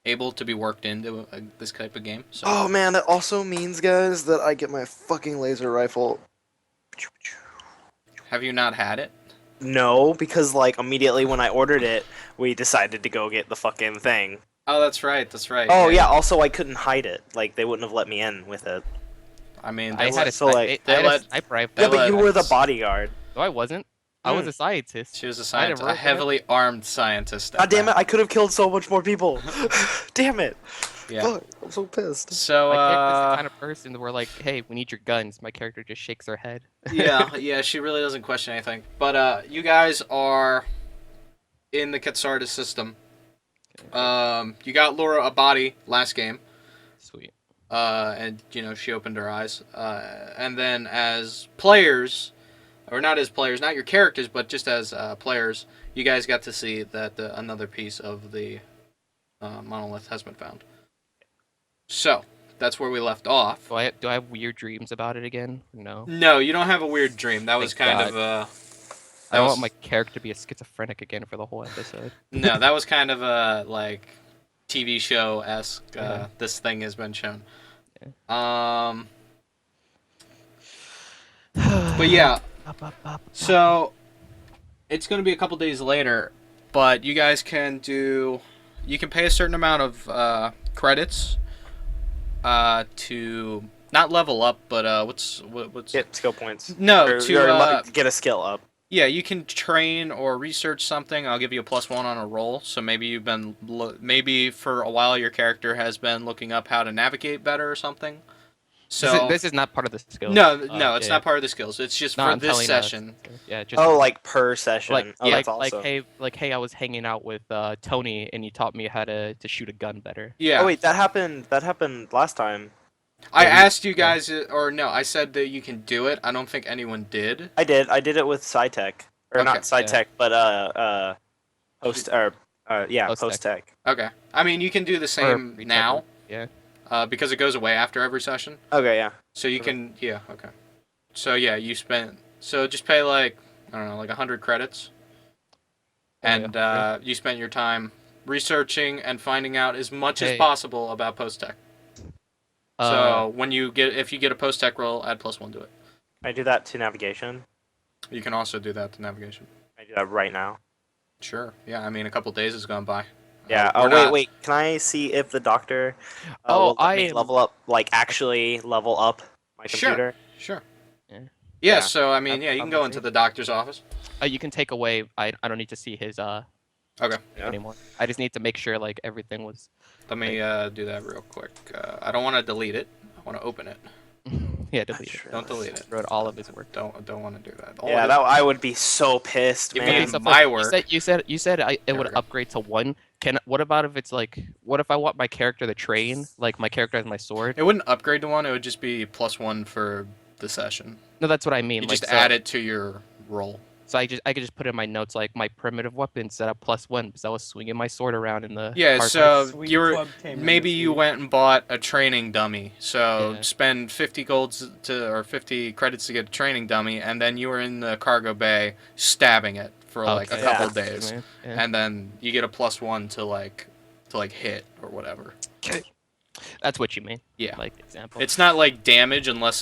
able to be worked into this type of game. So Oh man, that also means, guys, that I get my fucking laser rifle. have you not had it? No, because like immediately when I ordered it, we decided to go get the fucking thing. Oh, that's right. That's right. Oh Yeah. yeah, also I couldn't hide it. Like they wouldn't have let me in with it. I mean, I they had a let. So like, I had a let- sniper rifle. yeah, but you were the us- bodyguard. No, I wasn't. I was a scientist. She was a I had scientist, a rope in it. heavily armed scientist. God damn it! I could have killed so much more people. Damn it! Yeah. Fuck, I'm so pissed. So, My character's the kind of person where like, hey, we need your guns. My character just shakes her head. yeah, she really doesn't question anything. But you guys are in the Katsardis system. You got Laura a body last game. Sweet. And she opened her eyes. And then as players, or not as players, not your characters, but just as players, you guys got to see that another piece of the monolith has been found. So that's where we left off. Do I have weird dreams about it again? No. No, you don't have a weird dream. That was Thank kind God. of I don't want my character to be a schizophrenic again for the whole episode. no, that was kind of a like TV show esque. Yeah. This thing has been shown. Yeah. But yeah, so it's gonna be a couple days later, but you guys can pay a certain amount of credits to not level up, but what's Get skill points. no Or get a skill up. yeah, you can train or research something. I'll give you a +1 on a roll. So maybe you've been maybe for a while your character has been looking up how to navigate better or something. So this is not part of the skill. no, it's yeah. not part of the skills. It's just No, for I'm this telling session. Yeah, just Oh, like per session. like Oh, that's awesome. hey, I was hanging out with Tony and you taught me how to shoot a gun better. Yeah. Oh wait, that happened. That happened last time. I Yeah, asked you guys, or no, I said that you can do it. I don't think anyone did. I did. I did it with SciTech, or Okay. not SciTech, but post or yeah, Post-tech. post tech. Okay. I mean, you can do the same retard now, work, Yeah. because it goes away after every session. Okay, yeah. So you can, yeah, okay. So yeah, so just pay like, I don't know, like 100 credits. And you spent your time researching and finding out as much as Hey. possible about post-tech. So if you get a post-tech roll, add +1 to it. Can I do that to navigation? You can also do that to navigation. Can I do that right now? Sure. Yeah, I mean, a couple days has gone by. Yeah. We're Oh not- wait. Can I see if the doctor Oh, will let me I- level up, like actually level up my Sure. computer? Sure. Yeah. Yeah, Yeah. so I mean, I'm- yeah, you can I'm go with into you. the doctor's office. You can take away. I don't need to see his Okay. Yeah. anymore. I just need to make sure like everything was. Let me do that real quick. I don't want to delete it. I want to open it. Yeah, delete Sure. it. Don't delete it. Wrote all of his work. Don't want to do that. All Yeah, it- that I would be so pissed, If you man. need some- but my work. You said it There would we go. upgrade to 1. What about if it's like? What if I want my character to train? Like my character has my sword. It wouldn't upgrade to 1. It would just be +1 for the session. No, that's what I mean. You like, just so, add it to your roll. So I could just put in my notes like my primitive weapon set up +1 because I was swinging my sword around in the. Yeah, hard so Sweet you were club came in maybe this you week. went and bought a training dummy. So Yeah. spend 50 golds or 50 credits to get a training dummy, and then you were in the cargo bay stabbing it for like a Okay. couple Yeah. days, Man, yeah. and then you get a +1 to like hit or whatever. That's what you mean. Yeah. Like example. It's not like damage unless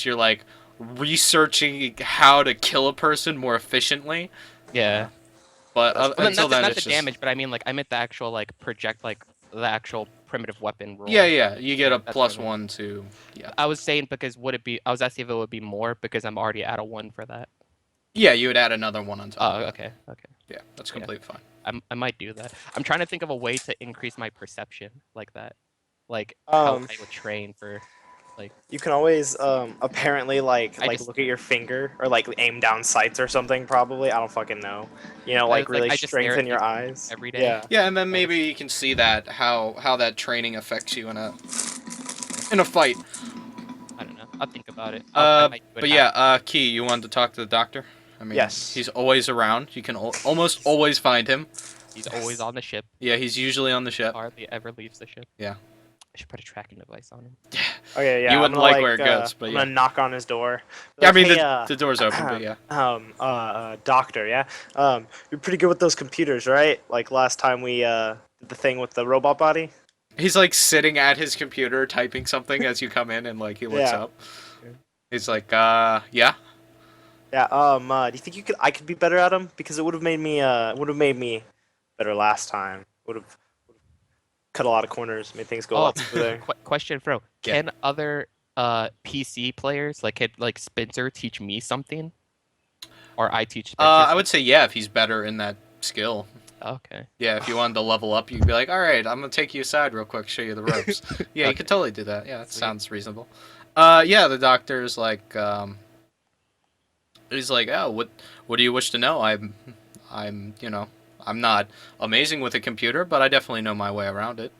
you're like researching how to kill a person more efficiently. yeah. But That's- until then, not it's the just damage, but I mean like I meant the actual like project like the actual primitive weapon roll. yeah. You get a That's what I mean. +1 to yeah. I was saying because would it be? I was asking if it would be more because I'm already at a 1 for that. Yeah, you would add another one on top. Oh, of that. okay, okay. Yeah, that's completely fine. I might do that. I'm trying to think of a way to increase my perception like that, like how I would train for. You can always apparently like I just- look at your finger or like aim down sights or something. Probably, I don't fucking know. You know, like Like, really I just stare strengthen at your people eyes every day. Yeah. Yeah, and then maybe you can see that how that training affects you in a fight. I don't know. I'll think about it. But yeah, Key, you wanted to talk to the doctor? I mean, Yes. he's always around. You can almost always find him. he's always on the ship. Yeah, he's usually on the ship. Hardly ever leaves the ship. I should put a tracking device on him. Okay, yeah. You I'm wouldn't gonna, like where it goes, but I'm yeah. gonna knock on his door. Yeah, I Like, mean, hey, the door's open, but yeah. doctor, yeah. You're pretty good with those computers, right? Like last time we did the thing with the robot body. He's like sitting at his computer typing something as you come in, and like he looks Yeah. up. He's like, yeah. Yeah. Do you think I could be better at them? Because it would have made me better last time. Would have cut a lot of corners, made things go a Oh, lot smoother. question, bro. Yeah. Can other PC players like Spencer teach me something, or I teach Spencer? I would say yeah if he's better in that skill. Okay. Yeah, if you wanted to level up, you'd be like, all right, I'm gonna take you aside real quick, show you the ropes. Yeah, you Okay. could totally do that. Yeah, that Sweet. sounds reasonable. Yeah, the doctor's like, he's like, oh, what do you wish to know? I'm, I'm not amazing with a computer, but I definitely know my way around it.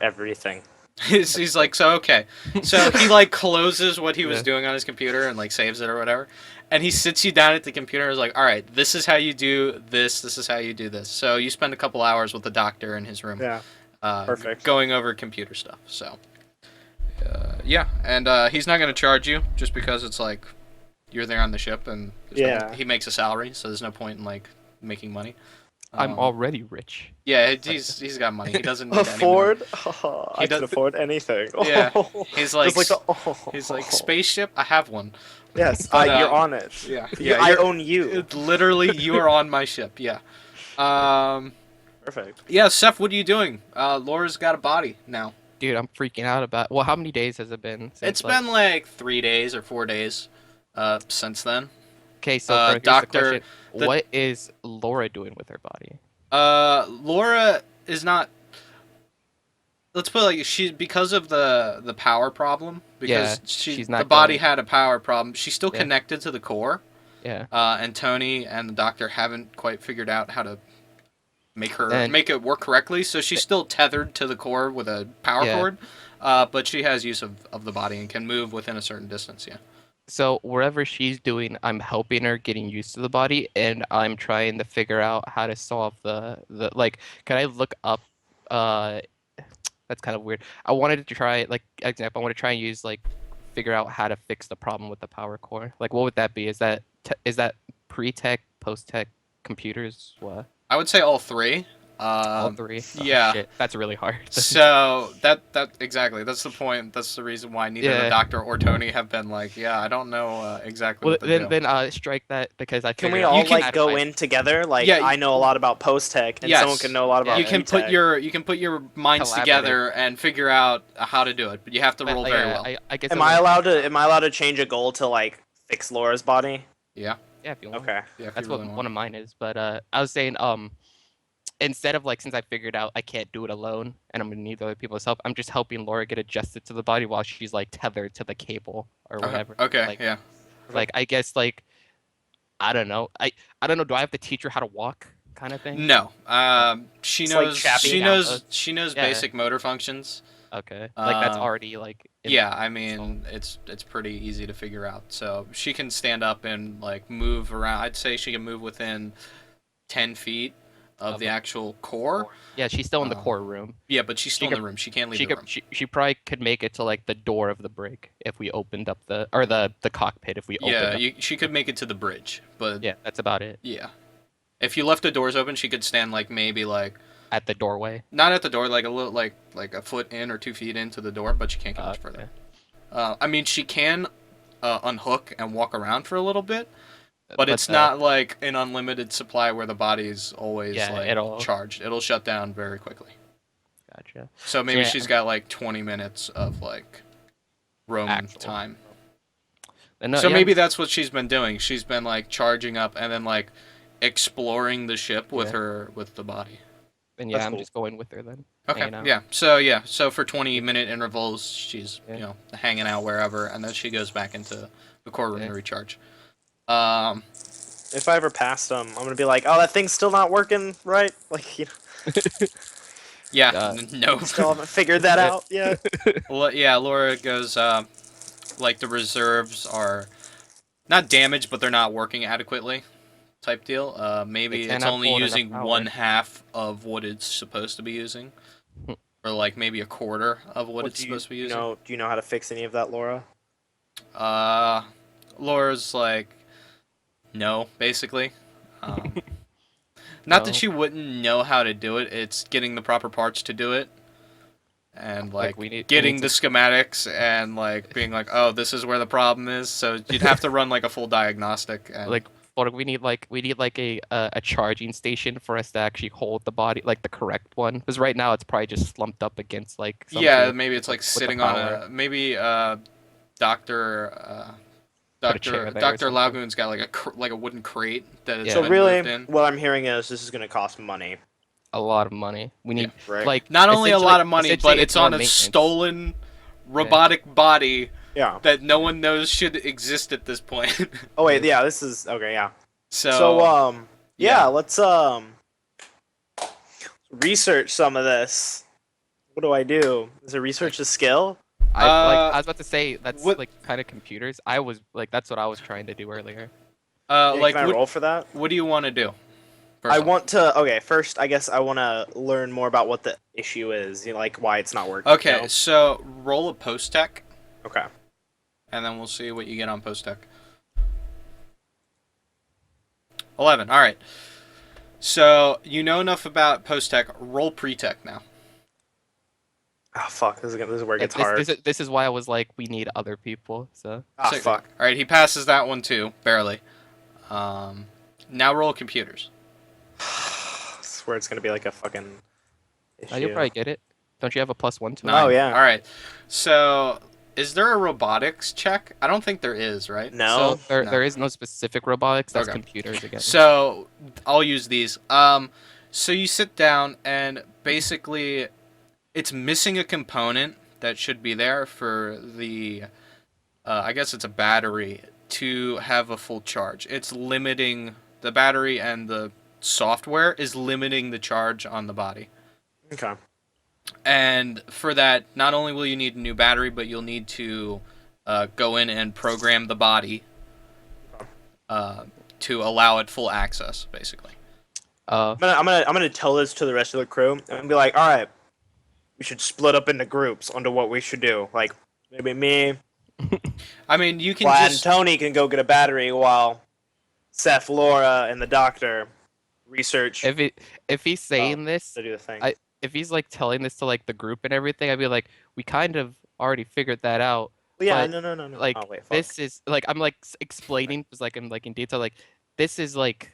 Everything. He's like, so okay. So he like closes what he was Yeah. doing on his computer and like saves it or whatever. And he sits you down at the computer and is like, all right, this is how you do this. This is how you do this. So you spend a couple hours with the doctor in his room. Yeah. Perfect. Going over computer stuff. So, yeah. And he's not going to charge you just because it's like you're there on the ship and he makes a salary. So there's no point in like making money. I'm already rich. Yeah, he's got money. He doesn't need afford. I does- can afford anything. Yeah. He's like, Just he's like spaceship. I have one. Yes, But, you're on it. Yeah, I you're- own you. It's literally, you are on my ship. Yeah. Perfect. Yeah, Seph, what are you doing? Laura's got a body now. Dude, I'm freaking out about. Well, how many days has it been? It's been like 3 days or 4 days since then. Okay, so bro, here's Doctor- the question. the- What is Laura doing with her body? Laura is not. Let's put it like because of the power problem. Because Yeah, she's she's the not body going- had a power problem. She's still Yeah. connected to the core. Yeah. And Tony and the doctor haven't quite figured out how to make Then- it work correctly. So she's still tethered to the core with a power Yeah. cord, but she has use of the body and can move within a certain distance. Yeah. So wherever she's doing, I'm helping her getting used to the body, and I'm trying to figure out how to solve the like. Can I look up? That's kind of weird. I wanted to try example. I want to try and use figure out how to fix the problem with the power core. Like, what would that be? Is that pre-tech, post-tech computers? What? I would say all three. All three? Oh, yeah. shit. That's really hard. So that exactly. That's the point. That's the reason why neither the Yeah. doctor or Tony have been like, yeah, I don't know exactly Well, what to do. then strike that because I Can figured we out all how to go find- in together? Like, Yeah, I know a lot about post tech, and Yes. someone can know a lot about you can put pre-tech. your minds Collaborative. together and figure out how to do it, but you have to But, roll like, very yeah, well. I guess Am it I was- allowed to change a goal to like fix Laura's body? Yeah. Yeah, if you want. Okay. Yeah. If That's you what really want. one of mine is. But I was saying, instead of since I figured out I can't do it alone and I'm gonna need other people's help, I'm just helping Laura get adjusted to the body while she's tethered to the cable or whatever. Okay. Yeah. I guess I don't know. I don't know. Do I have to teach her how to walk, kind of thing? No. She It's like knows. Chappie She now. knows. She knows Yeah. basic motor functions. Okay. That's Uh, already in Yeah, the I mean, it's pretty easy to figure out. So she can stand up and move around. I'd say she can move within 10 feet of the Okay. actual core. Yeah, she's still in the Uh, core room. Yeah, but she's still in could- the room. She can't leave She the could. room. She probably could make it to the door of the brig if we opened up the cockpit if we opened Yeah, up. she could make it to the bridge, but Yeah, that's about it. yeah. If you left the doors open, she could stand maybe At the doorway. not at the door, a little like a foot in or 2 feet into the door, but she can't get much further. Okay. I mean, she can unhook and walk around for a little bit, but But, it's not an unlimited supply where the body is always it'll- charged. It'll shut down very quickly. Gotcha. So maybe Yeah. she's got 20 minutes of roam Actual. time. And, So yeah, maybe that's what she's been doing. She's been charging up and then exploring the ship with Yeah. with the body. And That's I'm cool. just going with her then. Okay. hanging out. Yeah. So for 20-minute intervals, she's Yeah. hanging out wherever, and then she goes back into the core room Yeah. to recharge. If I ever pass them, I'm gonna be like, "Oh, that thing's still not working, right?" Yeah. No. Still haven't figured that out yet. Yeah. Laura goes. The reserves are not damaged, but they're not working adequately. Type deal. Maybe They it's cannot only pull enough using power. 1/2 of what it's supposed to be using. or like maybe a quarter of what Well, it's supposed to be using. Do you know how to fix any of that, Laura? Laura's like, no, basically. Not that No. she wouldn't know how to do it. It's getting the proper parts to do it, and like we need getting the schematics and like being like, oh, this is where the problem is. So you'd have to run like a full diagnostic. And like or we need like a charging station for us to actually hold the body, like the correct one, because right now it's probably just slumped up against like something. yeah, maybe it's like the sitting on power. a maybe Doctor Put a chair there or Doctor something. Lagoon's got like a wooden crate that it's Yeah. So been really, moved in. what I'm hearing is this is going to cost money. A lot of money. We need Right. like Not only a essentially- lot of money, essentially but it's more on a maintenance. stolen robotic body Yeah. that no one knows should exist at this point. Oh wait, yeah. This is okay. Yeah. So, So yeah, yeah. let's research some of this. What do I do? Is it research a skill? I was about to say that's what- like kind of computers. I was like that's what I was trying to do earlier. Yeah, like can I roll for that? what do you want to do? First I off? want to. Okay, first, I guess I want to learn more about what the issue is. You know, like why it's not working. Okay, You know? so roll a post tech, Okay. and then we'll see what you get on post tech. 11. All right. So you know enough about post tech. Roll pre tech now. Oh fuck! This is where it gets This, hard. this is why I was like, we need other people. So Ah So- fuck. All right, he passes that one too, barely. Now roll computers. I swear it's gonna be like a fucking issue. you'll probably get it. Don't you have a +1 to it? No. Oh, yeah. All right. So is there a robotics check? I don't think there is, right? No. So No. there is no specific robotics. That's Okay. computers again. So I'll use these. So you sit down and basically it's missing a component that should be there for the I guess it's a battery to have a full charge. It's limiting the battery, and the software is limiting the charge on the body. Okay. And for that, not only will you need a new battery, but you'll need to go in and program the body to allow it full access, basically. Uh, I'm gonna tell this to the rest of the crew and be like, all right, we should split up into groups onto what we should do. Like maybe me, I mean, you can Vlad, just and Tony can go get a battery while Seph, Laura, and the doctor research if he's saying this, to do the thing. if he's like telling this to like the group and everything, I'd be like, we kind of already figured that out. Well, yeah, but, no. Like Oh, wait, fuck. this is like I'm like explaining, because like I'm like in detail, like this is like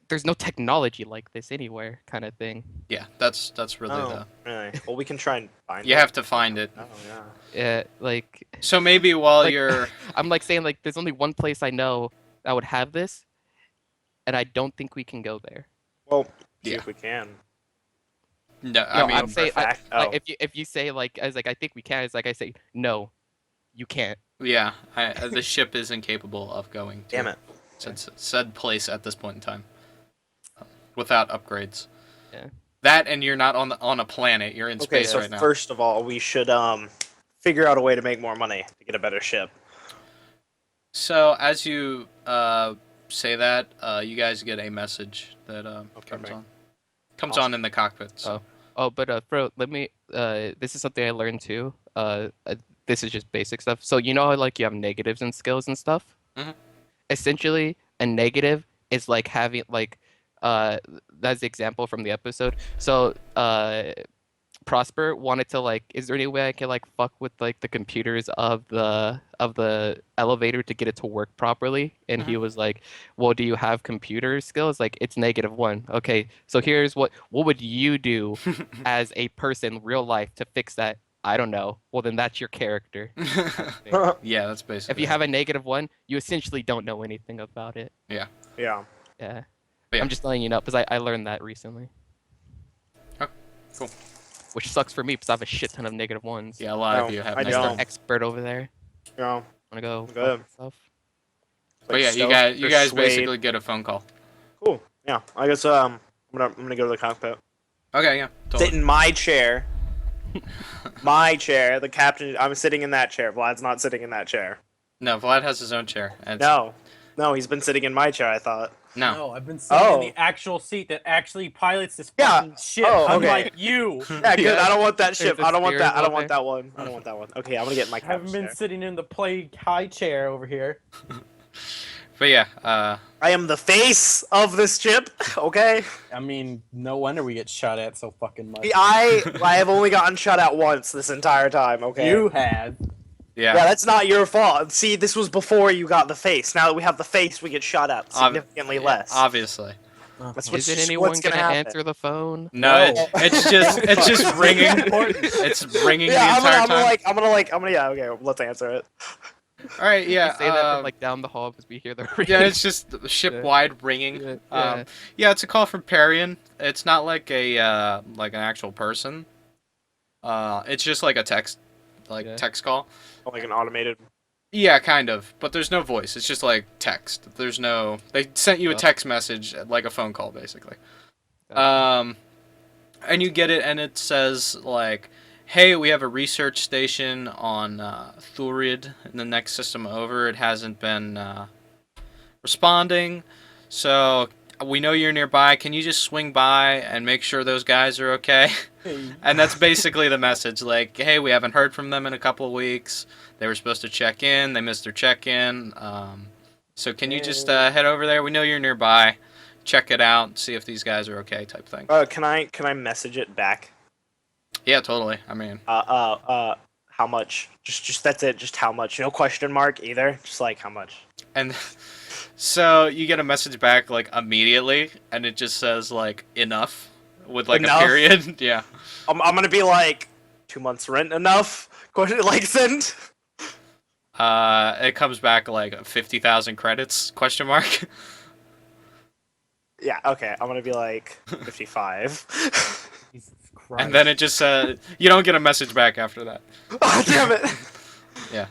there's no technology like this anywhere, kind of thing. yeah, that's really Oh, really? Well, we can try and find you it. have to find it. Oh, yeah. Yeah, like So maybe while Like- you're I'm like saying like there's only one place I know that would have this, and I don't think we can go there. Well, see Yeah. if we can. no, No, I mean, I'm saying fact- like oh. if you say like I was like I think we can, it's like I say no, you can't. yeah, the ship is incapable of going to Damn it. said place at this point in time without upgrades. Yeah. That, and you're not on a planet. You're in Okay, space so right now. first of all, we should figure out a way to make more money to get a better ship. So as you say that, you guys get a message that comes perfect. on. Comes Awesome. on in the cockpit. So. Oh, but bro, let me. This is something I learned too. This is just basic stuff. So you know how like you have negatives and skills and stuff. Mhm. Essentially, a negative is like having like, that's the example from the episode. So Prosper wanted to like, is there any way I can like fuck with like the computers of the elevator to get it to work properly? And he was like, well, do you have computer skills? Like it's -1. Okay, so here's what would you do as a person, real life, to fix that? I don't know. Well, then that's your character. Yeah, that's basically. If you it. have a -1, you essentially don't know anything about it. Yeah. Yeah. But yeah. I'm just letting you know because I learned that recently. Oh, cool. Which sucks for me because I have a shit ton of -1s. Yeah, a lot of No, you have. I negative. don't. Expert over there. Yeah. Wanna go? Good. fuck yourself? But yeah, Stealth, you guys persuade. basically get a phone call. Cool. Yeah. I guess I'm gonna go to the cockpit. Okay, yeah. Sit Totally. in my chair. My chair. The captain. I'm sitting in that chair. Vlad's not sitting in that chair. No, Vlad has his own chair. And No. No, he's been sitting in my chair. I thought. No. I've been sitting Oh. in the actual seat that actually pilots this Yeah. fucking ship. Oh, okay. Unlike you. Yeah, good. Yeah. I don't want that ship. There's a I don't want that. I steering don't wheel want that one. I don't want that one. Okay, I'm gonna get in my I haven't captain been chair. sitting in the play high chair over here. But yeah, I am the face of this ship. Okay. I mean, no wonder we get shot at so fucking much. I have only gotten shot at once this entire time. Okay. You have. Yeah, yeah. that's not your fault. See, this was before you got the face. Now that we have the face, we get shot at significantly less. Obviously. That's what's Isn't just anyone what's gonna gonna happen. answer the phone? No, No. it's just ringing. It's ringing the Yeah, entire I'm time. gonna, yeah, okay, let's answer it. All right, We yeah. say that from like down the hall because we hear the ring. Yeah, it's just ship-wide ringing. Yeah. Yeah, it's a call from Parian. It's not like like an actual person. It's just like a text call. Like an automated. Yeah, kind of. But there's no voice. It's just like text. There's no. They sent you a text message, like a phone call, basically. And you get it, and it says like, "Hey, we have a research station on Thurid in the next system over. It hasn't been responding, so we know you're nearby. Can you just swing by and make sure those guys are okay?" And that's basically the message. Like, "Hey, we haven't heard from them in a couple of weeks. They were supposed to check in. They missed their check-in. So can you just head over there? We know you're nearby. Check it out. See if these guys are okay," type thing. Can I message it back? Yeah, totally. I mean, How much? Just that's it. Just how much? No question mark either. Just like how much. and so you get a message back like immediately, and it just says like enough with like Enough? a period. Yeah. I'm gonna be like 2 months rent enough? Question like send. It comes back like 50,000 credits? Question mark. Yeah. Okay. I'm gonna be like 55. Jesus Christ. And then it just you don't get a message back after that. Oh damn it. Yeah.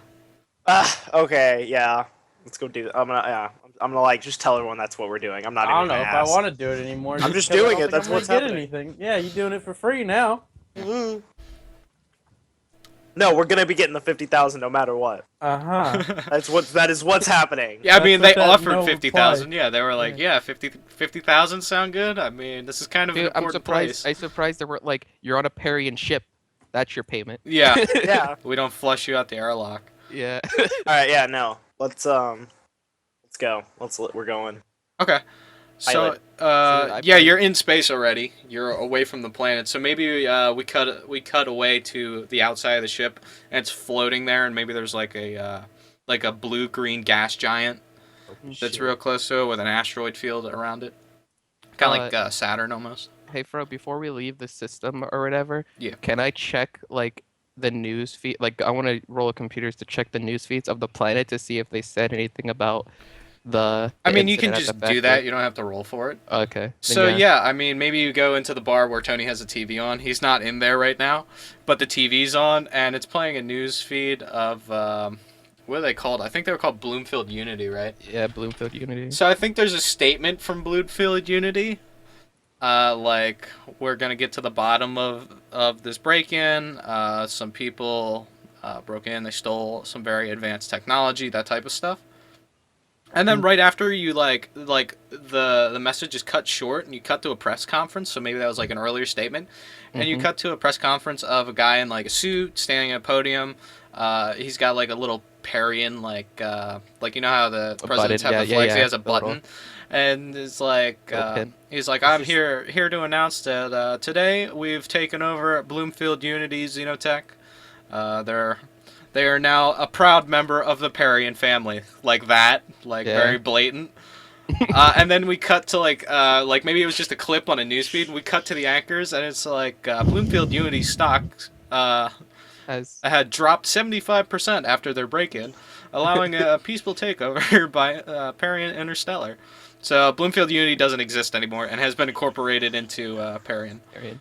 Okay. Yeah. Let's go do. I'm gonna like just tell everyone that's what we're doing. I'm not. I don't even know gonna if I ask. want to do it anymore. I'm just because I doing don't it, think that's I'm what's gonna get happening. anything. Yeah, you're doing it for free now. Mhm. No, we're gonna be getting the 50,000 no matter what. That is what's happening. Yeah, I mean, That's they what that offered no 50,000. reply. Yeah, they were like, yeah, 50,000 sound good. I mean, this is kind of Dude, an I'm important surprised. place. I'm surprised there were like you're on a Parian ship. That's your payment. Yeah, Yeah. we don't flush you out the airlock. Yeah. All right. Yeah. No. Let's go. We're going. Okay. So, Pilot. yeah, you're in space already. You're away from the planet. So maybe we cut away to the outside of the ship, and it's floating there, and maybe there's like a blue-green gas giant that's real close to it with an asteroid field around it, kind of like Saturn almost. Hey, Fro, before we leave the system or whatever, Yeah. can I check like the news feed? Like, I want to roll computers to check the news feeds of the planet to see if they said anything about the. I mean, you can incident at just the do that. factory. You don't have to roll for it. Okay. then So yeah, I mean, maybe you go into the bar where Tony has a TV on. He's not in there right now, but the TV's on, and it's playing a news feed of what are they called? I think they were called Bloomfield Unity, right? Yeah, Bloomfield Unity. So I think there's a statement from Bloomfield Unity, like we're gonna get to the bottom of this break-in. Some people broke in, they stole some very advanced technology, that type of stuff. And then right after you like the message is cut short and you cut to a press conference, so maybe that was like an earlier statement, and you cut to a press conference of a guy in like a suit standing at a podium. He's got like a little Parian like you know how the presidents button, have the yeah, flags. yeah, He has a the little- button, and it's like Little pin. he's like, I'm here to announce that today we've taken over Bloomfield Unity Xenotech. They are now a proud member of the Parian family, like that, like Yeah. very blatant. And then we cut to like maybe it was just a clip on a newsfeed. We cut to the anchors, and it's like Bloomfield Unity stock As had dropped 75% after their break-in, allowing a peaceful takeover by Parian Interstellar. So Bloomfield Unity doesn't exist anymore and has been incorporated into Parian. period.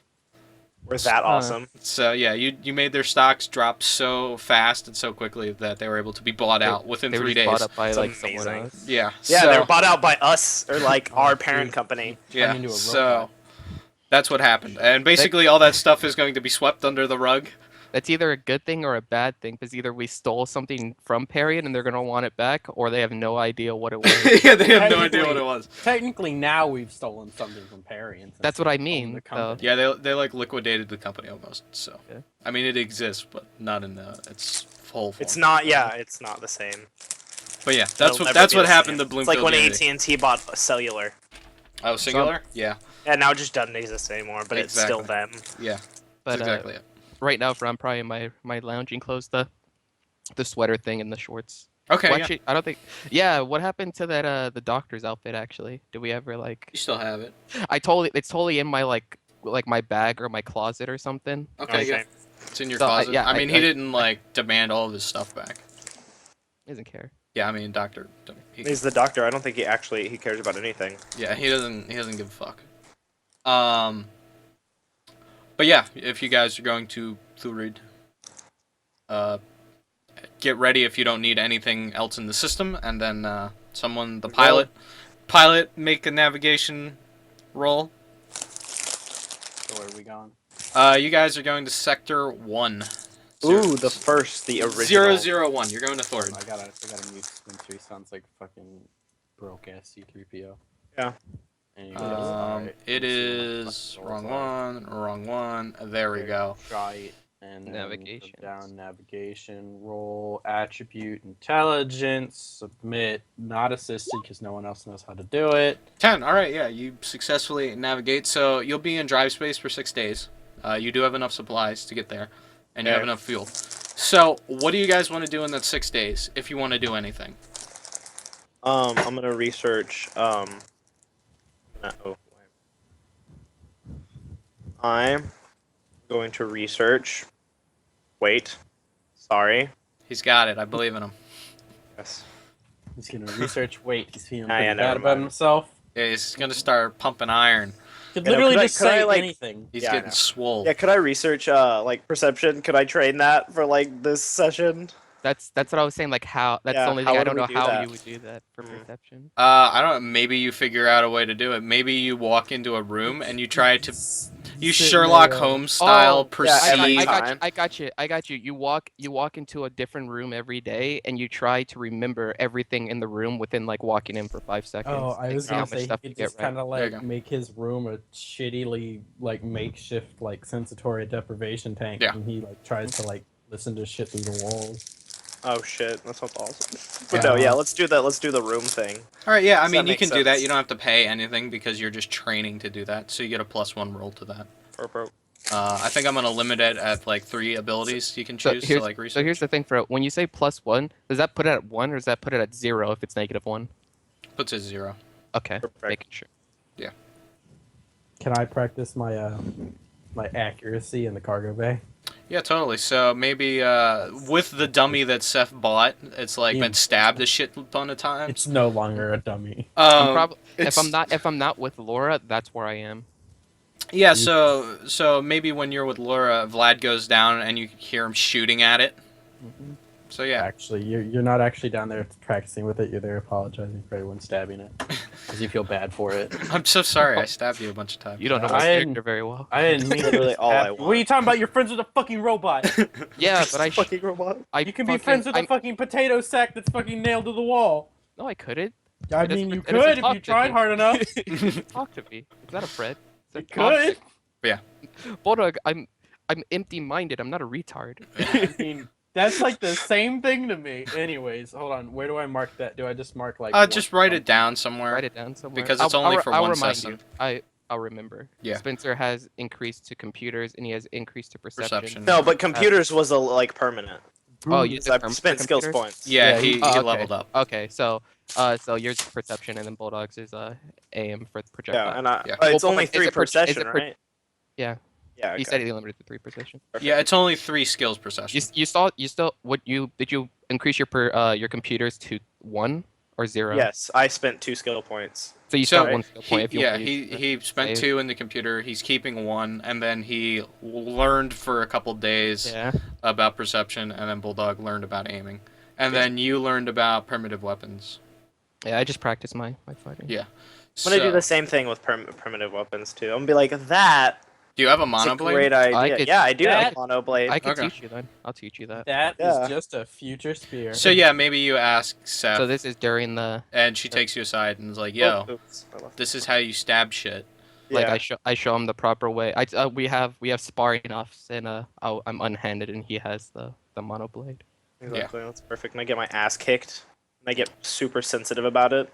We're that awesome. So yeah, you made their stocks drop so fast and so quickly that they were able to be bought out within They were 3 just days. bought up by It's like amazing. someone else. Yeah. Yeah, so, they were bought out by us or like our parent company. Yeah. into a So robot. that's what happened, and basically all that stuff is going to be swept under the rug That's either a good thing or a bad thing, because either we stole something from Parian and they're gonna want it back, or they have no idea what it was. Yeah, they have no idea what it was. Technically, now we've stolen something from Perry. And since That's what I we own mean, The company. Yeah, they like liquidated the company almost. So, Yeah. I mean, it exists, but not in its full form. It's not. Yeah, it's not the same. But yeah, It'll never that's be what the happened same. to Bloomfield It's like when Unity. AT&T bought Cellular. Oh, Singular? Yeah, Yeah, now it just doesn't exist anymore, but it's still them. yeah. But That's exactly it. right now, I'm probably in my lounging clothes, the sweater thing and the shorts. Okay, Well, yeah. actually, I don't think. Yeah, what happened to that the doctor's outfit actually? Did we ever like? You still have it. It's totally in my like my bag or my closet or something. Okay, Okay. yeah. It's in your So, closet. yeah, I mean, he didn't like demand all of his stuff back. Doesn't care. Yeah, I mean, Doctor. He's the doctor. I don't think he cares about anything. Yeah, he doesn't give a fuck. But yeah, if you guys are going to Thurid, get ready if you don't need anything else in the system, and then pilot, make a navigation roll. So where are we going? You guys are going to Sector 1. Ooh, the original. 001. You're going to Thurid. I gotta mute Spin 3. Sounds like fucking broke ass C3PO. Yeah. Anyways, alright, It let's see what is the fucking rolls are. wrong one. There we go. Right, and then Navigation. go down navigation, roll, attribute, intelligence, submit, not assisted because no one else knows how to do it. 10. All right, yeah, you successfully navigate. So you'll be in drive space for 6 days. You do have enough supplies to get there, and you have Okay. enough fuel. So what do you guys want to do in that 6 days, if you want to do anything? I'm gonna research. I'm going to research. Wait. Sorry. He's got it. I believe in him. Yes. He's gonna research weight. He's feeling Ah, pretty yeah, bad never about mind. himself. Yeah, he's gonna start pumping iron. Could You know, literally could I- just could I, say like- anything. He's Yeah, I getting know. swole. Yeah, could I research like perception? Could I train that for like this session? That's what I was saying. Like how that's Yeah, the only how thing I would don't we know do how that? you would do that for Mm. perception. I don't know. Maybe you figure out a way to do it. Maybe you walk into a room and you try to, you Sit Sherlock there. Holmes style Oh, perceive. I got you. You walk into a different room every day, and you try to remember everything in the room within like walking in for 5 seconds. Oh, I and was see how gonna much say he stuff could you get just right. kind of There you like go. make his room a shittily like makeshift like sensatory deprivation tank, Yeah. and he like tries to like listen to shit through the walls. Oh shit, that sounds awesome. But no, yeah, let's do that. Let's do the room thing. All right, yeah. I Does mean, that you make can do that. sense? You don't have to pay anything because you're just training to do that. So you get a +1 roll to that. I think I'm gonna limit it at like 3 abilities you can choose to like research. So here's the thing for when you say +1, does that put it at 1 or does that put it at 0 if it's -1? Puts it 0. Okay, Perfect. making sure. Can I practice my my accuracy in the cargo bay? Yeah, totally. So maybe with the dummy that Seph bought, it's like Yeah. been stabbed a shit ton of times. It's no longer a dummy. If I'm not with Laura, that's where I am. Yeah, so maybe when you're with Laura, Vlad goes down and you hear him shooting at it. So yeah, Actually, you're not actually down there practicing with it. You're there apologizing for everyone stabbing it because you feel bad for it. I'm so sorry. I stabbed you a bunch of times. You don't know my I character didn't- very well. I didn't mean Literally it. all I What are want. you talking about? You're friends with a fucking robot. Yeah, but fucking robot. You can be friends with a fucking potato sack that's fucking nailed to the wall. No, I couldn't. I It mean, doesn't- you it doesn't could if talk you to tried me. hard enough. Talk to me. It's not a Fred. It's a You could. Bulldog, I'm empty-minded. I'm not a retard. I mean, that's like the same thing to me. Anyways, hold on. Where do I mark that? Do I just mark like? Just write it down somewhere. Write it down somewhere. Because it's only for I'll one remind session. you. I'll remember. Yeah. Spencer has increased to computers and he has increased to perception. Perception. No, but computers was a like permanent. Oh, you So I did spent skills computers? points. Yeah, Yeah, he Oh, okay. leveled up. Okay, so yours is perception and then Bulldog's is AM for projectile. Yeah, and Yeah. it's Well, only is 3 it perception, per- right? Yeah. Yeah. Okay. He said he limited to 3 perception. Yeah, it's only 3 skills per session. You still did you increase your computers to 1 or 0? Yes, I spent 2 skill points. So you So, still have 1 skill point if you yeah, want to use he spent save. 2 in the computer. He's keeping 1, and then he learned for a couple days Yeah. about perception, and then Bulldog learned about aiming, and then you learned about primitive weapons. Yeah, I just practice my fighting. Yeah. I'm gonna do the same thing with primitive weapons too. I'm gonna be like that. Do you have a It's a monoblade? great idea. could- Yeah, I do have that- a mono blade. I could Okay. teach you then. I'll teach you that. That Yeah. is just a future spear. So yeah, maybe you ask Seph, So this is during the and she takes you aside and is like, "Yo, Oops. I left- this is how you stab shit." like Yeah. I show him the proper way. We have sparring offs and I'm unhanded and he has the monoblade. Exactly. That's perfect. And I get my ass kicked. And I get super sensitive about it.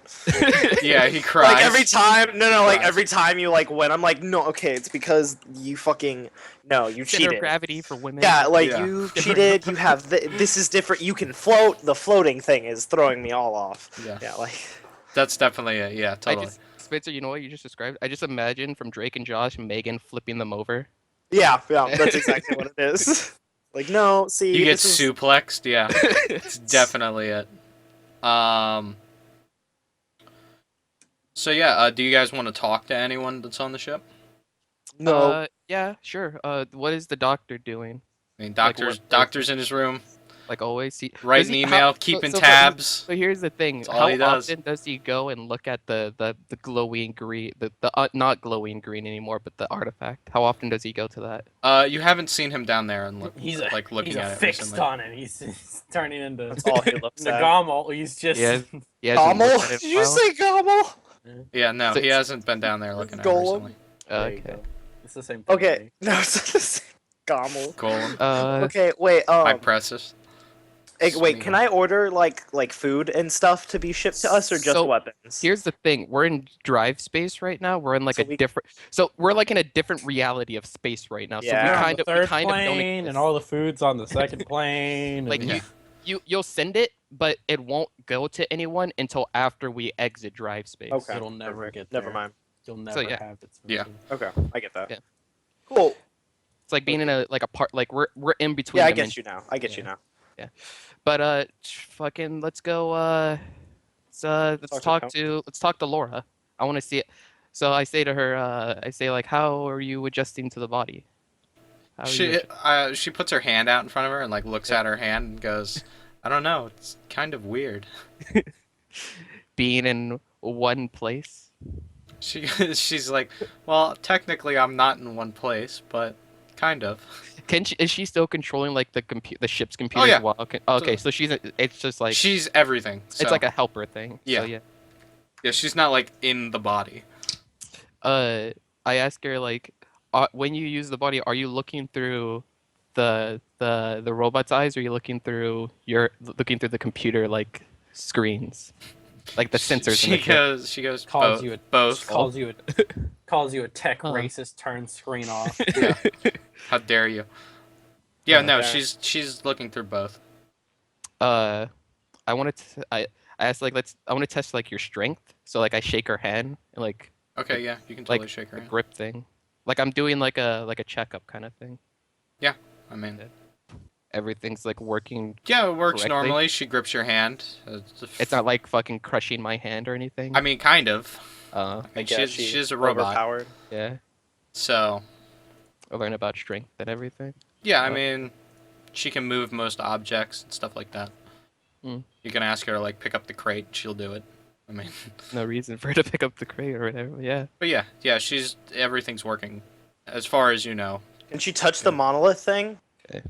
Yeah, he cries. Like every time, like Cries. every time you like win, I'm like, no, okay, it's because you fucking you Center of cheated. gravity for women. Yeah, like Yeah. you cheated. You have this is different. You can float. The floating thing is throwing me all off. Yeah. Yeah, like That's definitely it. Yeah, totally. Spencer, you know what you just described? I just imagine from Drake and Josh, Megan flipping them over. yeah, that's exactly what it is. Like no, see, You get this is- suplexed. Yeah, it's definitely it. So yeah, do you guys want to talk to anyone that's on the ship? no. Yeah, sure. What is the doctor doing? I mean, Like doctor's in his room, Like always, writing email, keeping tabs. So here's the thing: That's all how he does. often does he go and look at the glowing green, the not glowing green anymore, but the artifact? How often does he go to that? You haven't seen him down there and He's looking he's at it fixed recently. on it. He's turning into That's all he looks at. Nagamo. He's just Yeah. He hasn't Gommel? looked at it Did in a you while? say Gommel? Yeah, no, So- he hasn't been down there looking at it Golem. recently. There you Okay. go. It's the same thing. Okay, no, it's the same. Gommel. Golem. Okay, wait. I press it. Wait, can I order like food and stuff to be shipped to us, or just So, weapons? Here's the thing: we're in drive space right now. We're in like So a we- different. So we're like in a different reality of space right now. Yeah. So You're we on kind the of third don't plane, exist. and all the food's on the second plane. Like and- you'll send it, but it won't go to anyone until after we exit drive space. Okay. it'll never get there. Never mind. You'll never yeah. have its Yeah. mission. Okay, I get that. Yeah. Cool. It's like being in a part like we're in between. Yeah, I dimensions. get you now. I get you Yeah. now. But fucking let's go. Let's talk to Laura. I want to see it. So I say to her, I say like, how are you adjusting to the body? How are you She puts her hand out in front of her and like looks at her hand and goes, "I don't know. It's kind of weird." being in one place? She's like, "Well, technically, I'm not in one place, but kind of." Is she still controlling like the ship's computer? yeah. Okay, so it's just like She's everything. So. it's like a helper thing. Yeah. So, yeah. Yeah, she's not like in the body. I ask her like, when you use the body, are you looking through the robot's eyes, or are you looking through the computer like screens, like the sensors? in the ship? She goes Calls both. you a both. calls you a tech Huh. racist. Turn screen off. Yeah. How dare you? Yeah, no, Okay. she's looking through both. I want to. I asked like I want to test like your strength. So like I shake her hand and like Okay, yeah, you can Like, totally shake her a hand. grip thing, like I'm doing like a checkup kind of thing. I mean, Everything's like working. yeah, it works Correctly. normally. She grips your hand. It's not like fucking crushing my hand or anything. I mean, kind of. Uh, I mean, guess she's a robot. Overpowered. yeah. So, I learn about strength and everything. yeah, I Oh. mean, she can move most objects and stuff like that. Mm. You can ask her to like pick up the crate. She'll do it. I mean, No reason for her to pick up the crate or whatever. Yeah. but yeah, everything's working, as far as you know. Can she touch the monolith thing? Okay.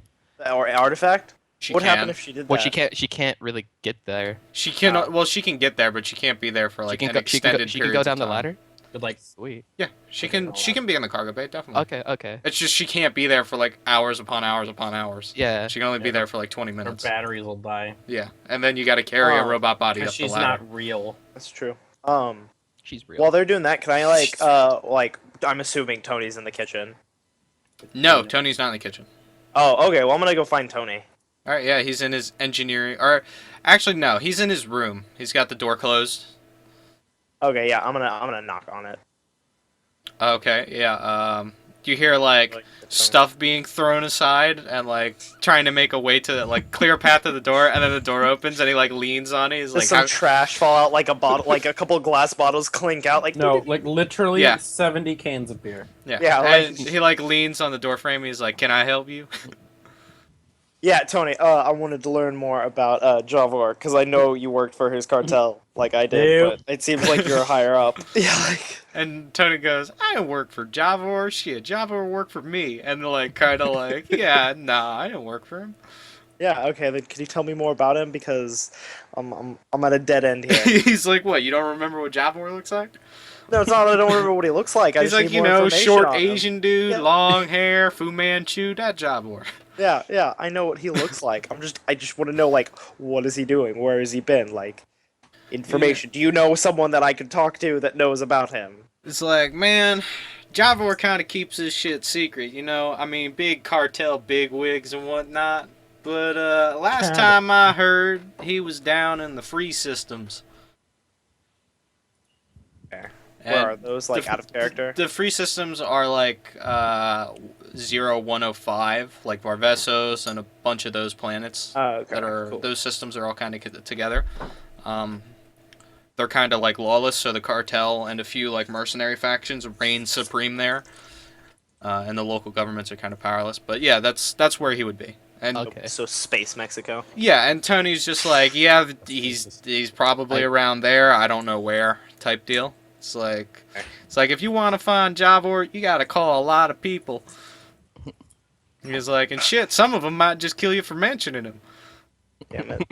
Or artifact? She What can. happened if she did that? Well, she can't really get there. She can. Well, she can get there, but she can't be there for like she an can go. extended She can go periods down of the time. ladder. But like Sweet. Yeah, she can. She can be in the cargo bay, definitely. Okay. Okay. It's just she can't be there for like hours upon hours upon hours. Yeah. She can only be Yeah. there for like 20 her minutes. batteries will die Yeah, and then you got to carry a Oh, robot body up because the she's ladder. not real. That's true. She's real. While they're doing that, can I like I'm assuming Tony's in the kitchen. No, Tony's not in the kitchen. Oh, okay. Well, I'm gonna go find Tony. All right, yeah, he's in his engineering. Or actually, no, he's in his room. He's got the door closed. Okay, yeah, I'm gonna knock on it. Okay, yeah. You hear like Like, stuff being thrown aside and like trying to make a way to like clear a path to the door, and then the door opens and he like leans on it. He's There's like, some how- trash fall out, like a bottle, like a couple of glass bottles clink out, like No, like literally Yeah. 70 cans of beer. yeah, Yeah, and like- he like leans on the door frame. He's like, "Can I help you?" Yeah, Tony. I wanted to learn more about Javor because I know you worked for his cartel. like I did, Nope. but it seems like you're higher up. Yeah, like, And Tony goes, I didn't work for Javor. Shit, Javor worked for me. And like, kind of like, yeah, nah, I didn't work for him. yeah. Okay, then can you tell me more about him because I'm at a dead end here. He's like, what? You don't remember what Javor looks like? No, it's not. I don't remember what he looks like. I He's just like, need you more know, information short on him. Asian dude, Yeah. long hair, Fu Manchu, that Javor. Yeah, yeah. I know what he looks like. I just want to know like what is he doing? Where has he been? Like information. Do you know someone that I can talk to that knows about him? It's like, man, Javor kind of keeps his shit secret, you know? I mean, big cartel, big wigs and whatnot. But last time I heard, he was down in the free systems. Okay. And Where are those? Like the- out of character? The free systems are like 0105, like Varvesos and a bunch of those planets. Oh, okay. That are cool. those systems are all kind of together. They're kind of like lawless, so the cartel and a few like mercenary factions reign supreme there, and the local governments are kind of powerless. But yeah, that's where he would be. And Okay. So space Mexico. yeah, and Tony's just like, yeah, he's probably around there. I don't know where, type deal. It's like if you want to find Javor, you got to call a lot of people. He's like, and shit, some of them might just kill you for mentioning him. Damn it.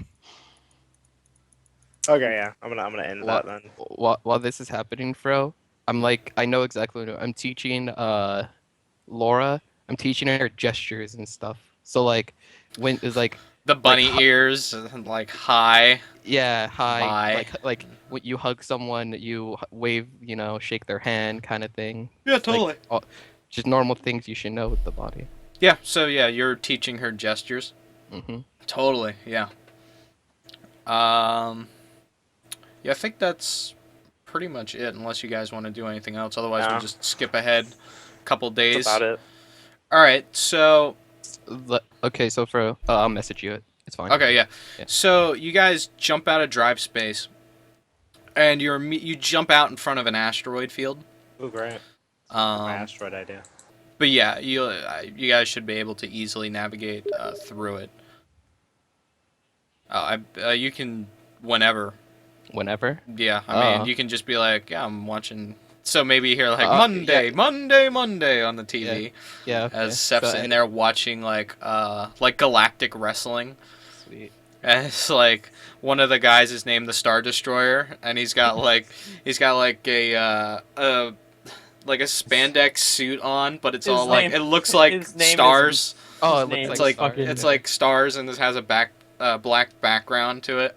Okay, yeah. I'm gonna end that then. While this is happening, Fro, I'm like, I know exactly what I'm teaching. Laura, I'm teaching her gestures and stuff. So like, when it's like The bunny Like, ears, and like hi. yeah, hi, Bye. like when you hug someone, you wave, you know, shake their hand, kind of thing. Yeah, Like, just normal things you should know with the body. Yeah, so yeah, you're teaching her gestures. Hmm. Totally, yeah. Yeah, I think that's pretty much it, unless you guys want to do anything else. Otherwise, No. we'll just skip ahead a couple days. That's about it. All right, so Okay, so Fro, I'll message you it. It's fine. okay, yeah. Yeah. So you guys jump out of drive space, and you jump out in front of an asteroid field. Oh, great. My Um, asteroid idea. but yeah, you guys should be able to easily navigate through it. You can whenever. Whenever. Yeah, I mean, Oh. you can just be like, yeah, I'm watching. So maybe you hear like Yeah. Monday on the TV Yeah. Okay. as Seph's So, in there watching like galactic wrestling. Sweet. And it's like one of the guys is named the Star Destroyer, and he's got like a spandex suit on, but it's His all like name- it looks like his name is- stars. Oh, His it name looks It's is like fucking- it's like stars, and this has a black background to it.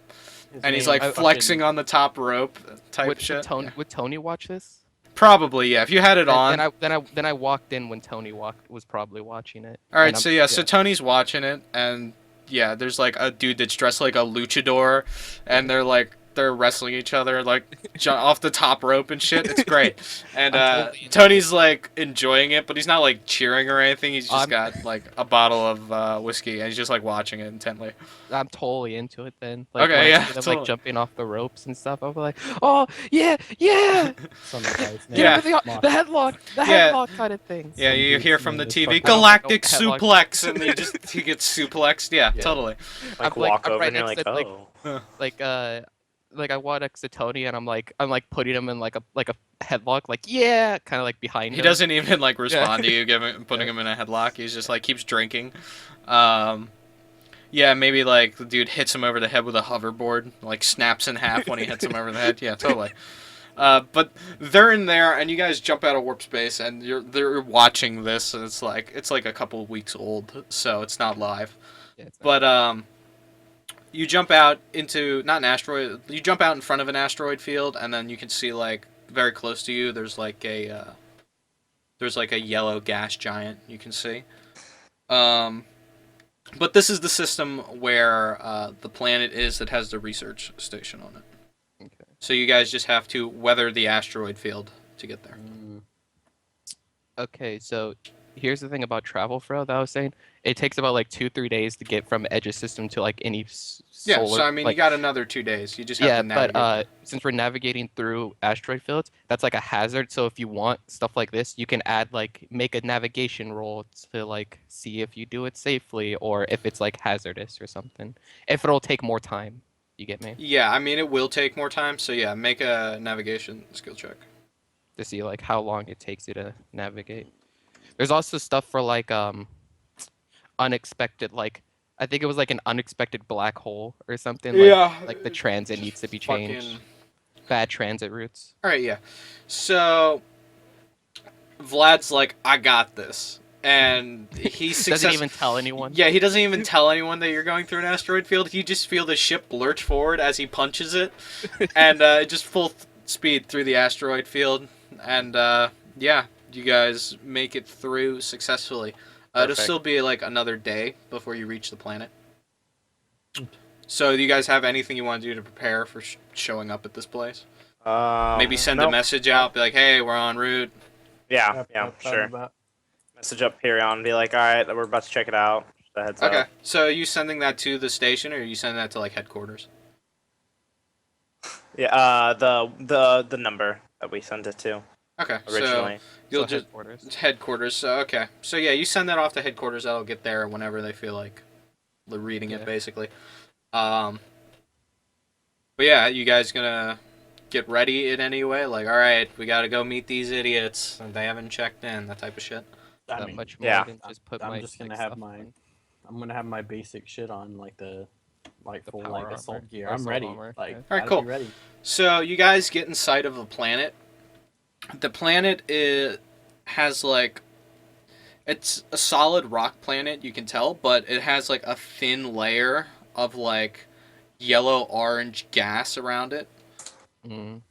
His And he's name like is flexing fucking- on the top rope type would shit. Would Tony watch this? Probably, yeah. If you had it on. Then I walked in when Tony was probably watching it. All right, And so I'm- yeah, so Tony's watching it, and yeah, there's like a dude that's dressed like a luchador, and they're wrestling each other like off the top rope and shit. It's great, and I'm totally into Tony's like enjoying it, but he's not like cheering or anything. He's just I'm- got like a bottle of whiskey, and he's just like watching it intently. I'm totally into it then. Like, Okay, when I yeah, see them, totally. like jumping off the ropes and stuff. I'll be like, oh yeah, yeah, Some guy's name. Yeah. the headlock, the Yeah. headlock kind of thing. Yeah, Some you dude's hear from the name is TV, fucking- galactic Headlock. suplex, and he gets suplexed. Yeah, Yeah. totally. Like I'm like- walk I'm over right and you're next like, to, oh. Like I walk next to Tony and I'm like putting him in like a headlock, like yeah, kind of like behind He him. doesn't even like respond to you, putting him in a headlock. He's just like keeps drinking. Yeah, maybe like the dude hits him over the head with a hoverboard, like snaps in half when he hits him over the head. Yeah, totally. But they're in there, and you guys jump out of warp space, and they're watching this, and it's like a couple of weeks old, so it's not live. Yeah, it's But you jump out into not an asteroid. You jump out in front of an asteroid field, and then you can see like very close to you. There's like a yellow gas giant you can see. But this is the system where the planet is that has the research station on it. Okay. So you guys just have to weather the asteroid field to get there. Okay, so here's the thing about travel, Fro, that I was saying. It takes about like 2-3 days to get from Edge's system to like any Yeah, solar. so I mean, like, you got another 2 days. You just have yeah, to navigate. but since we're navigating through asteroid fields, that's like a hazard. So if you want stuff like this, you can make a navigation roll to like see if you do it safely or if it's like hazardous or something. If it'll take more time, You get me? Yeah, I mean it will take more time. So yeah, make a navigation skill check. To see like how long it takes you to navigate. There's also stuff for like unexpected, like I think it was like an unexpected black hole or something. Like the transit just needs to be fucking- changed. Bad transit routes. All right, yeah. So Vlad's like, I got this, and he Doesn't even tell anyone. Yeah, he doesn't even tell anyone that you're going through an asteroid field. You just feel the ship lurch forward as he punches it, and just full speed through the asteroid field, and yeah, you guys make it through successfully. It'll Perfect. still be like another day before you reach the planet. So, do you guys have anything you want to do to prepare for showing up at this place? Maybe send a nope. message out, be like, "Hey, we're en route." Yeah, sure. Message up Perion and be like, all right, we're about to check it out. Just a heads Okay. up. So, are you sending that to the station, or are you sending that to like headquarters? Yeah, the number that we sent it to Okay. originally. So you'll So just headquarters. headquarters. So okay. So yeah, you send that off to headquarters. That'll get there whenever they feel like reading it, Yeah. basically. But yeah, you guys gonna get ready in any way? Like, all right, we gotta go meet these idiots. And they haven't checked in. That type of shit. I That mean, much more yeah. than just put I'm my just gonna like, have stuff my on. I'm gonna have my basic shit on, like the full power like armor, assault gear. or I'm assault ready. armor, Like, yeah. All right, gotta cool. be ready. So you guys get in sight of a planet. The planet has like, it's a solid rock planet, you can tell, but it has like a thin layer of like yellow orange gas around it. Mm.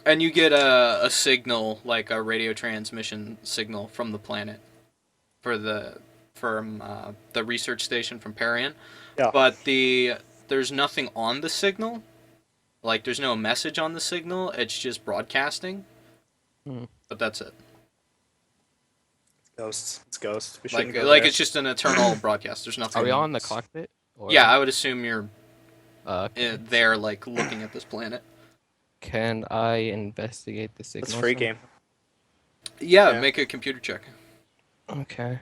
And you get a signal, like a radio transmission signal from the planet from the research station from Parian. Yeah. But there's nothing on the signal. Like, there's no message on the signal. It's just broadcasting. Hmm. But that's it. Ghosts. It's ghosts. We Like, shouldn't go like there. it's just an eternal broadcast. There's nothing. Are we all in the cockpit? Or, Yeah, I would assume you're okay. there, like, looking at this planet. Can I investigate the signal? It's free game. Yeah, Yeah. make a computer check. Okay.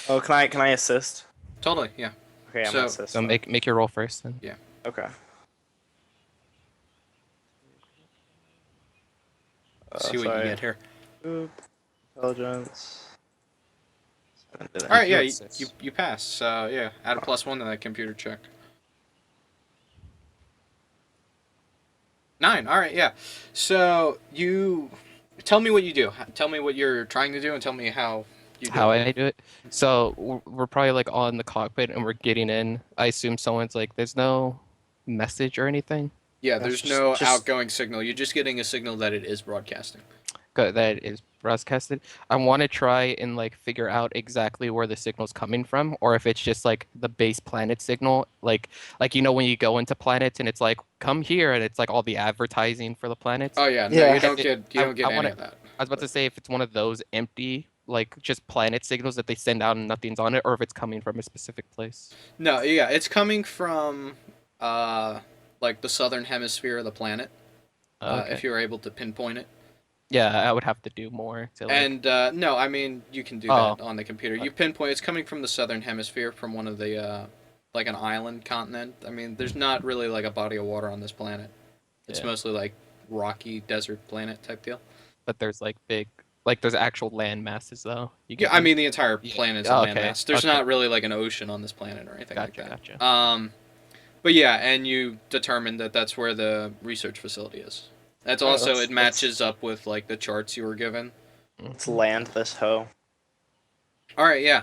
Oh, can I assist? Totally, yeah. Okay, I'm So- gonna assist. So make your roll first then. Okay. See what you get here. Oop. Intelligence. All right, yeah, Intelligence. you pass. So yeah, add a +1 to that computer check. 9. All right, yeah. So you tell me what you do. Tell me what you're trying to do, and tell me how you do How it. I do it? So we're probably like all in the cockpit and we're getting in. I assume someone's like, there's no message or anything. Yeah, That's there's no just- outgoing signal. You're just getting a signal that it is broadcasting. That it is broadcasted. I want to try and like figure out exactly where the signal's coming from, or if it's just like the base planet signal, like you know when you go into planets and it's like come here and it's like all the advertising for the planets. Oh yeah, no, Yeah. you don't get I any wanna- of that. I was about to say if it's one of those empty like just planet signals that they send out and nothing's on it, or if it's coming from a specific place. No, yeah, it's coming from like the southern hemisphere of the planet. Okay. If you're able to pinpoint it. Yeah, I would have to do more to like. And no, I mean you can do Oh. that on the computer. You pinpoint it's coming from the southern hemisphere, from one of the like an island continent. I mean, there's not really like a body of water on this planet. It's Yeah. mostly like rocky desert planet type deal. But there's like big, like there's actual land masses though. You Yeah, get I me? mean the entire Yeah. planet's Oh, a landmass. okay, There's okay. not really like an ocean on this planet or anything Gotcha, like that. gotcha. But yeah, and you determined that that's where the research facility is. That's Oh, also that's- it matches up with like the charts you were given. Let's land this hoe. All right, yeah.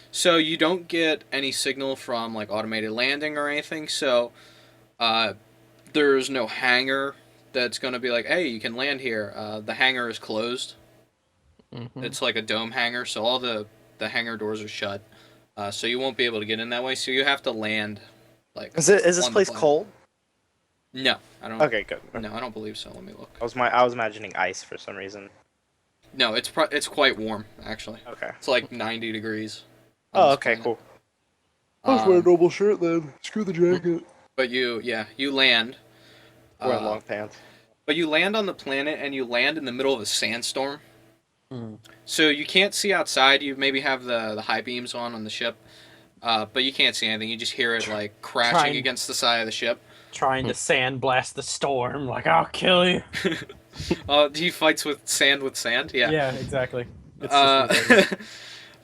So you don't get any signal from like automated landing or anything. So there's no hangar that's going to be like, hey, you can land here. The hangar is closed. Mhm. It's like a dome hangar, so all the hangar doors are shut. So you won't be able to get in that way. So you have to land. Like, Is this on the place planet. cold? No, I don't. Okay, good. No, I don't believe so. Let me look. I was imagining ice for some reason. No, it's quite warm actually. Okay. It's like 90 degrees. on Oh, this okay, planet. cool. Um, normal shirt then. Screw the jacket. But you land. Wearing long pants. But you land on the planet and you land in the middle of a sandstorm. Mm. So you can't see outside. You maybe have the high beams on the ship. but you can't see anything. You just hear it like crashing Trying- against the side of the ship. Trying to sandblast the storm, like I'll kill you. He fights with sand. Yeah. Exactly. It's just Uh,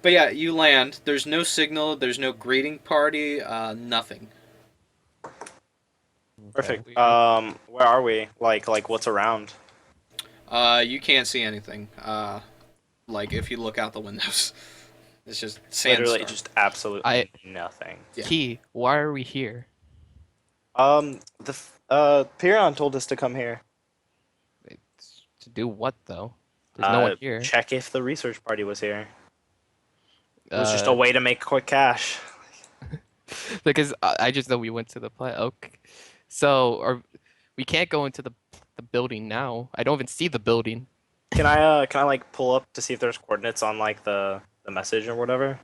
but yeah, you land. There's no signal. There's no greeting party. Nothing. Perfect. Weird. Where are we? Like what's around? You can't see anything. Like if you look out the windows, it's just Literally sandstorm. just absolutely nothing. Yeah. Key, why are we here? Piron told us to come here. It's to do what though? There's no one here. Check if the research party was here. It was just Uh, a way to make quick cash. Because I just know we went to the planet. Okay. So, we can't go into the building now. I don't even see the building. Can I like pull up to see if there's coordinates on like the message or whatever?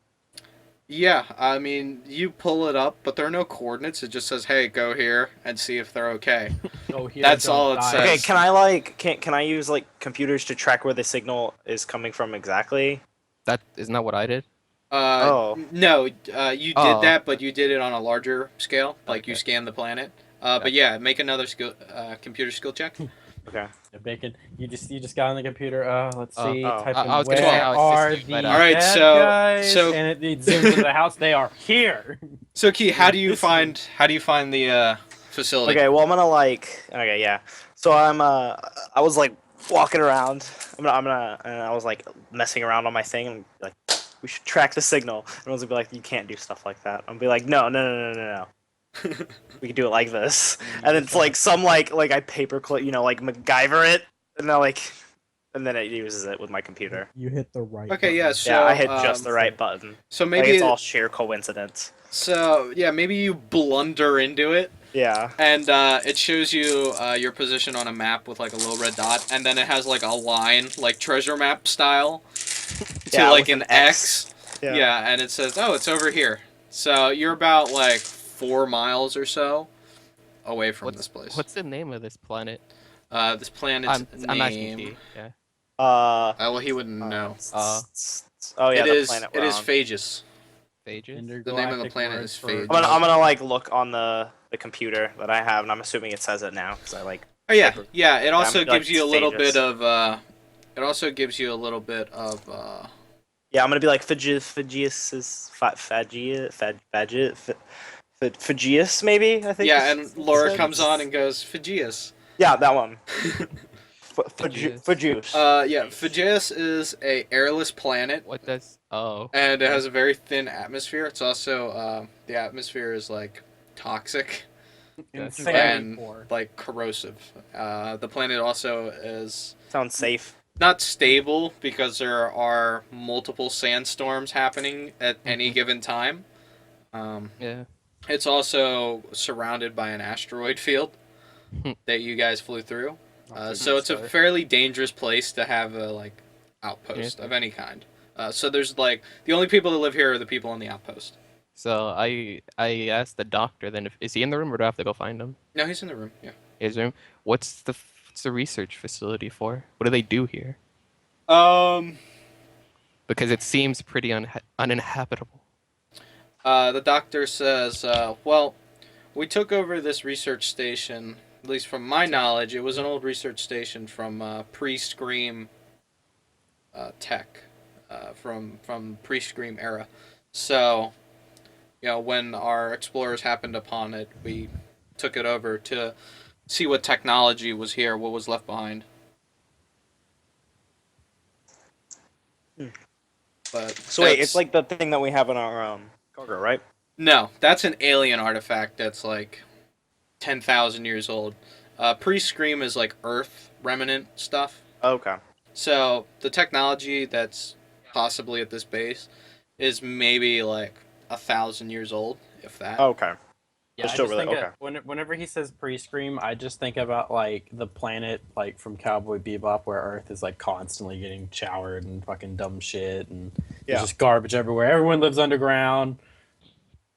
Yeah, I mean, you pull it up, but there are no coordinates. It just says, "Hey, go here and see if they're okay." Go here, That's don't all it die. says. Okay, can I like can I use like computers to track where the signal is coming from exactly? That isn't that what I did? Oh. No, you did Oh. that, but you did it on a larger scale. Like you Okay. scanned the planet. But yeah, make another computer skill check. Okay. Yeah, Bacon, you just got on the computer. Let's Oh. see. Oh. Type I in was gonna where say how are assisting, the but, All right, bad so- guys? so- And it zooms into the house. They are here. So Key, how do you This find the facility? Okay, well I'm gonna okay, yeah. So I was like walking around. I'm gonna and I was like messing around on my thing and like we should track the signal. And I was gonna be like, you can't do stuff like that. I'll be like, no. We can do it like this. And it's like some like I paperclip, like MacGyver it, and then it uses it with my computer. You hit the right. Okay, yeah. So Yeah, I hit just the right button. So Like maybe it's all sheer coincidence. maybe you blunder into it, Yeah. and it shows you your position on a map with like a little red dot, and then it has like a line, like treasure map style, to Yeah, like with an an X. X. Yeah, and it says, "Oh, it's over here." So you're about like 4 miles or so away from this place. What's the name of this planet? This planet's I'm asking name? Key. Yeah. Well, he wouldn't know. Oh yeah, it the is. planet It we're is on. Phages. Phages. The name of the planet is Phage. I'm gonna like look on the computer that I have, and I'm assuming it says it now because I like. Oh yeah, Paper. yeah. It also I'm like gives you a little Phages. bit of. It also gives you a little bit of. Yeah, I'm gonna be like Phageus maybe I think. Yeah, is- and is Laura said. comes on and goes, Phageus. Yeah, that one. Phageus. Phageus. Yeah, Phageus is a airless planet, What does? Oh. and it has a very thin atmosphere. It's also the atmosphere is like toxic, Insanely and poor. like corrosive. The planet also is Sounds safe. not stable because there are multiple sandstorms happening at any given time. Yeah. It's also surrounded by an asteroid field that you guys flew through. So it's a fairly dangerous place to have a like outpost of any kind. So there's like the only people that live here are the people on the outpost. So I asked the doctor. Then, is he in the room, or do I have to go find him? No, he's in the room. Yeah. His room. What's the research facility for? What do they do here? Because it seems pretty uninhabitable. The doctor says, well, we took over this research station. At least from my knowledge, it was an old research station from pre-Scream tech, from pre-Scream era. So, when our explorers happened upon it, we took it over to see what technology was here, what was left behind. But So wait, that's- it's like the thing that we have in our cargo, right? No, that's an alien artifact that's like 10,000 years old. Pre-Scream is like Earth remnant stuff. Okay. So the technology that's possibly at this base is maybe like 1,000 years old, if that. Okay. Yeah, I still just really- think okay. whenever he says pre-scream, I just think about like the planet like from Cowboy Bebop where Earth is like constantly getting showered and fucking dumb shit and Yeah. there's just garbage everywhere. Everyone lives underground.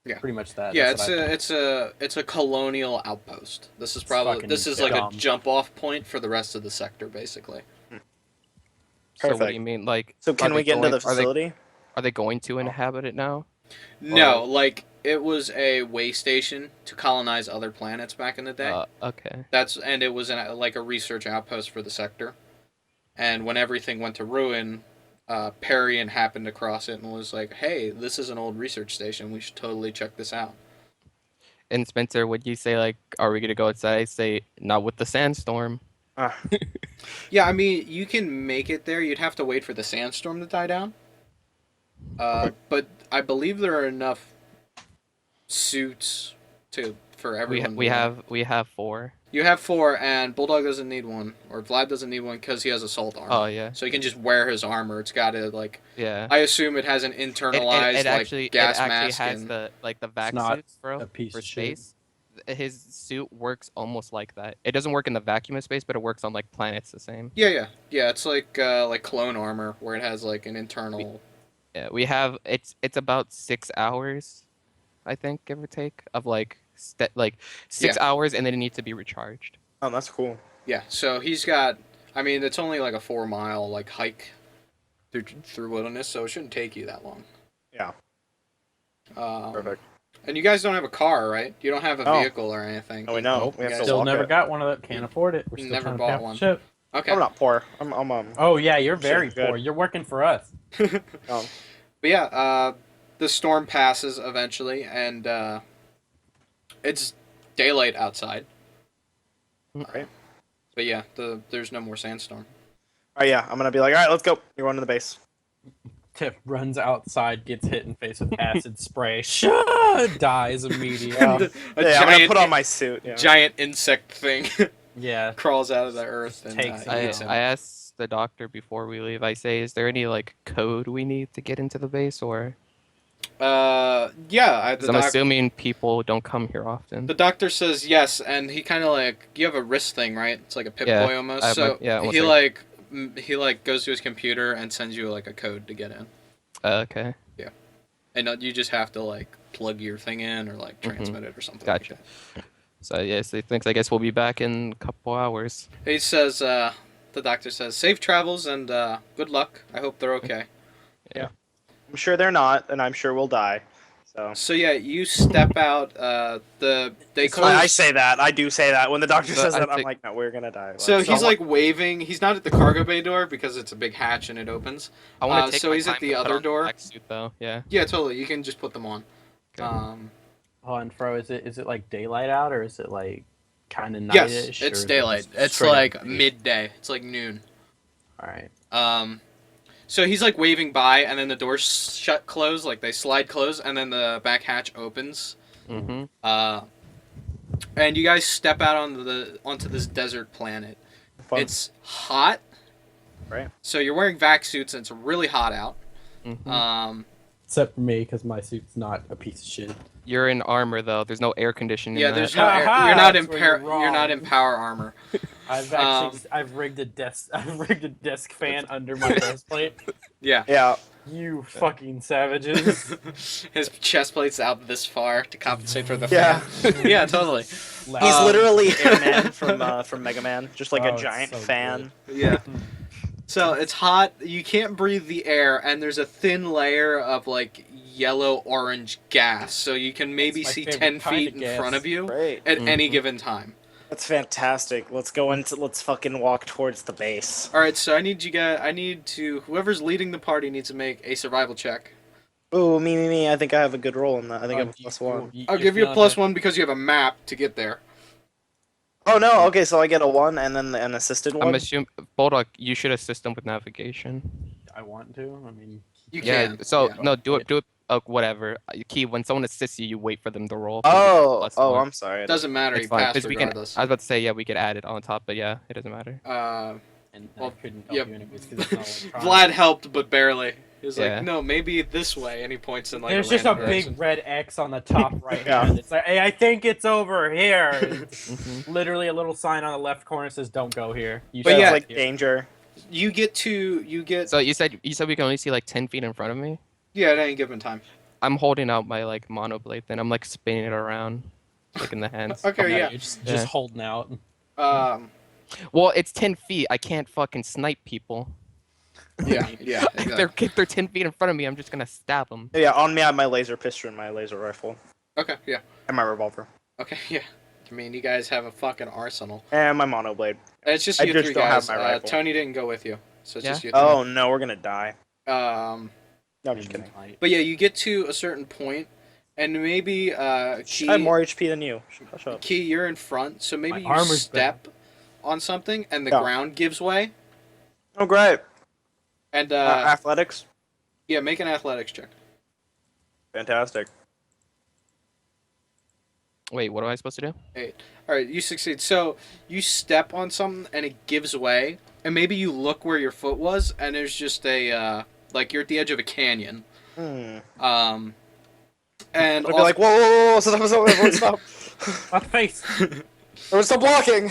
Yeah. Pretty much that. Yeah, That's what I think. it's a colonial outpost. This is probably fucking this is like dumb. a jump off point for the rest of the sector, basically. So what do Perfect. you mean, like? So can are we they get into going- the facility? Are they going to inhabit it now? No, like it was a way station to colonize other planets back in the day. Okay. And it was like a research outpost for the sector. And when everything went to ruin, Parian happened across it and was like, "Hey, this is an old research station. We should totally check this out." And Spencer, would you say like, are we gonna go outside? Say not with the sandstorm. Yeah, I mean, you can make it there. You'd have to wait for the sandstorm to die down. But I believe there are enough suits for everyone. We have 4. You have 4, and Bulldog doesn't need one, or Vlad doesn't need one because he has assault armor. Oh yeah. So he can just wear his armor. It's got to like. Yeah. I assume it has an internalized gas mask. It has and... the vac not suits, bro, a piece for of shit. space. His suit works almost like that. It doesn't work in the vacuum of space, but it works on like planets the same. Yeah. It's like clone armor where it has like an internal. Yeah, we have it's about 6 hours, I think, give or take, of like 6 hours, and then it needs to be recharged. Oh, that's cool. Yeah, so he's got. I mean, it's only like a 4-mile like hike through wilderness, so it shouldn't take you that long. Yeah. Perfect. And you guys don't have a car, right? You don't have a No. vehicle or anything. Oh, we know. Nope. We have to Still walk never it. got one of them. Can't afford it. We're still Never trying to bought pay off the one. ship. Okay. I'm not poor. I'm Oh yeah, you're very Shit, good. poor. You're working for us. But yeah, the storm passes eventually, and it's daylight outside. Alright. But yeah, there's no more sandstorm. Alright, yeah. I'm gonna be like, alright, let's go. You're going to the base. Tip runs outside, gets hit in the face with acid spray. Dies immediately. Yeah. A Yeah, I'm gonna giant, put on my suit. Yeah. giant insect thing Yeah. crawls out of the earth and Takes eats him. I asked the doctor before we leave. I say, is there any like code we need to get into the base, or? Yeah. 'Cause I'm assuming people don't come here often. The doctor says yes, and he kind of like you have a wrist thing, right? It's like a Pip-Boy almost. I have So almost he like- he goes to his computer and sends you like a code to get in, Okay. and you just have to like plug your thing in or like transmit it or something. Gotcha. Like that. So yes, he thinks I guess we'll be back in a couple hours. He says, the doctor says, safe travels and good luck. I hope they're okay. I'm sure they're not, and I'm sure we'll die. So. So yeah, you step out. They So close. I say that. I do say that. When the doctor So says I that, I'm think- like, no, we're gonna die. So Like, he's like waving. He's not at the cargo bay door because it's a big hatch and it opens. I want to take so my he's at time the to put other on door? black suit, though. Yeah. Yeah, totally. You can just put them on. Okay. Oh, and Fro, is it like daylight out or is it like kind of Yes, nightish? it's daylight. It's like midday. It's like noon. All right. So he's like waving by, and then the doors close, like they slide close, and then the back hatch opens. Mm-hmm. And you guys step out onto this desert planet. Fun. It's hot. Right. So you're wearing vac suits, and it's really hot out. Mm-hmm. Except for me, because my suit's not a piece of shit. You're in armor though. There's no air conditioning. Yeah, in there's that. no air. Aha, You're not in that's where you're you're not in wrong. power armor. I've actually I've rigged a desk fan under my breastplate. Yeah. Yeah. You fucking savages. His chest plate's out this far to compensate for the Yeah. fan. Yeah, totally. He's Um, literally Airman from Mega Man, just like Oh, a it's giant so fan. Yeah. So it's hot. You can't breathe the air, and there's a thin layer of like yellow-orange gas, so you can maybe That's my see favorite 10 kind feet of in gas. front of you Great. at any Mhm. given time. That's fantastic. Let's fucking walk towards the base. All right, so I need to. Whoever's leading the party needs to make a survival check. Ooh, me. I think I have a good roll in that. I think I have a +1. I'll give you a +1 because you have a map to get there. Oh no, okay, so I get a 1 and then an assisted one. I'm assuming Bulldog, you should assist him with navigation. I want to. I mean, You Yeah. can. So yeah. no, do it. Whatever. Key. When someone assists you, you wait for them to roll. Oh, +1. I'm sorry. It doesn't matter. It's You fine. pass 'Cause we can. I regardless. was about to say we could add it on top, but yeah, it doesn't matter. and Well, I couldn't help yep. you anyways because it's not Vlad helped, but barely. He was Yeah. like, no, maybe this way, and he points in like. There's just a random big direction. red X on the top right Yeah. hand. It's like, hey, I think it's over here. It's Mhm. literally a little sign on the left corner says, "Don't go here." You But should yeah. It's go like here. danger. You get. So you said we can only see like 10 feet in front of me. Yeah, at any given time. I'm holding out my like monoblade, then I'm like spinning it around, like in the hands. Okay, No, yeah. you're just Yeah. holding out. Um, Well, it's 10 feet. I can't fucking snipe people. Yeah, yeah, If exactly. they're 10 feet in front of me, I'm just gonna stab them. Yeah, on me I have my laser pistol and my laser rifle Okay, yeah. and my revolver Okay, yeah. I mean, you guys have a fucking arsenal. and my monoblade. It's just I you just three don't have guys. my rifle. Tony didn't go with you, so it's Yeah? just you three. Oh no, we're gonna die. Um, No, I'm just kidding. but yeah, you get to a certain point, and maybe I Key, have more HP than you. Hush up. Key, you're in front, so maybe My you armor's step on something, and the Yeah. ground gives way. Oh great. And Athletics. yeah, make an athletics check. Fantastic. Wait, what am I supposed to do? All right, you succeed. So you step on something, and it gives way, and maybe you look where your foot was, and there's just a like you're at the edge of a canyon. And I'd be off- like, whoa, stop, everyone stop. Not the face. Everyone stop blocking.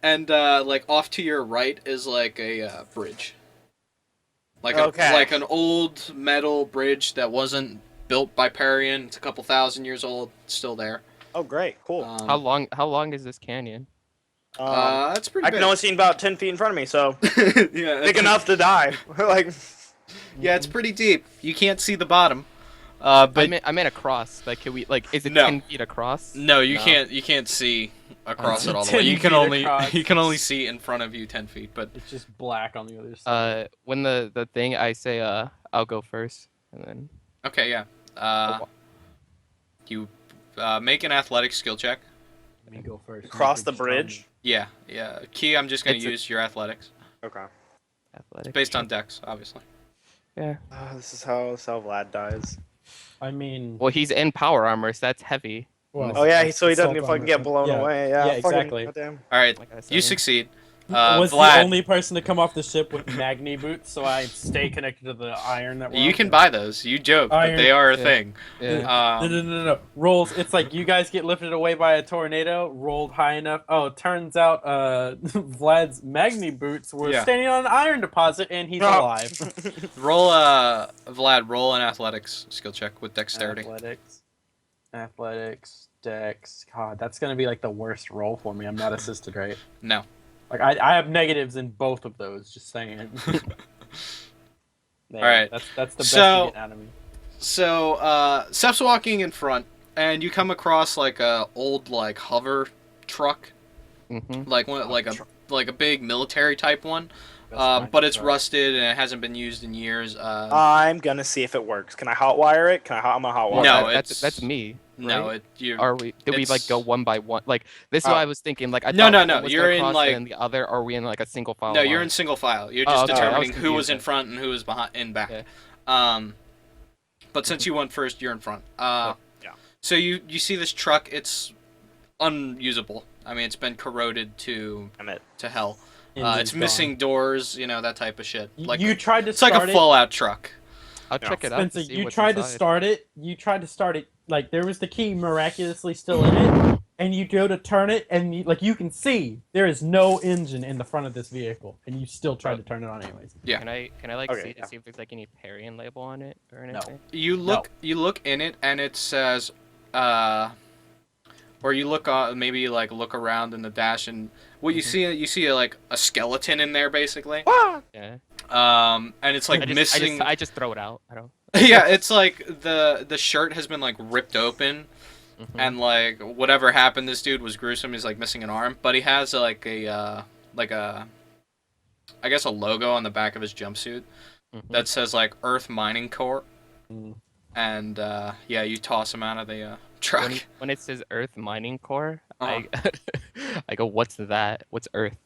and like off to your right is like a bridge. Like Okay. like an old metal bridge that wasn't built by Parian. It's a couple thousand years old. It's still there. Oh great, cool. How long is this canyon? That's pretty I big. can only see about 10 feet in front of me, so Yeah, big enough to die. Like, Yeah, it's pretty deep. You can't see the bottom. But I meant across. Like, can we is it No. 10 feet across? no, you can't see across it all the way. 10 You can feet only across. you can only see in front of you 10 feet. But It's just black on the other side. When the thing I say I'll go first, and then okay, yeah. You make an athletic skill check. Let me go first. cross Make the it bridge. Yeah, yeah. Key, I'm just gonna It's a- use your athletics. Okay. athletic. Based on dex, obviously. Yeah. This is how Vlad dies. I mean, Well, he's in power armor, so that's heavy. well, Oh yeah, so he doesn't assault even fucking armor. get blown Yeah. away. Yeah, Yeah, fucking- exactly. goddamn. All right, Like I said. you succeed. was Vlad, the only person to come off the ship with magni boots, so I stay connected to the iron that we're you on. can buy those. You joke, but Iron- they are a Yeah. thing. Yeah. No. Rolls. It's like you guys get lifted away by a tornado, rolled high enough. Oh, it turns out Vlad's magni boots were Yeah. standing on an iron deposit, and he's Oh. alive. Roll, Vlad, roll an athletics skill check with dexterity. Athletics, dex. God, that's gonna be like the worst roll for me. I'm not assisted, right? No. Like I have negatives in both of those. Just saying. All right. That's the best So- you get out of me. So, Seph's walking in front, and you come across like a old like hover truck, Mm-hmm. like a big military type one. But it's rusted and it hasn't been used in years. I'm gonna see if it works. Can I hotwire it? I'm gonna hotwire No, it. that's me. no, right? it you. Are we? Did we like it's- go one by one? Like this is Oh. what I was thinking. Like I No, thought no, one no, was you're gonna in, cross like- and the other. Are we in like a single file? No, you're line? in single file. You're Oh, just okay. I was determining who was confused in then. front and who was behind in back. Yeah. But since you went first, you're in front. Yeah. So you see this truck? It's unusable. I mean, it's been corroded to Damn it. hell. Engine's It's gone. missing doors. You know, that type of shit. Like you tried to it's like start a it. Fallout truck. I'll check it out. Spencer, to see you what's tried to inside. start it. You tried to start it. Like there was the key miraculously still in it, and you go to turn it, and you can see there is no engine in the front of this vehicle, and you still tried to turn it on anyways. Yeah. Can I like Okay, see yeah. to see if there's like any Parian label on it or No. anything? You look in it, and it says, or you look maybe like look around in the dash, and what you see like a skeleton in there basically. Yeah. And it's like missing. I just throw it out. I don't. Yeah, it's like the shirt has been like ripped open, Mhm. and like whatever happened, this dude was gruesome. He's like missing an arm, but he has like a I guess a logo on the back of his jumpsuit Mhm. that says like Earth Mining Corp. Mm. And yeah, you toss him out of the truck. When it says Earth Mining Core, Uh-huh. I go, what's that? What's Earth?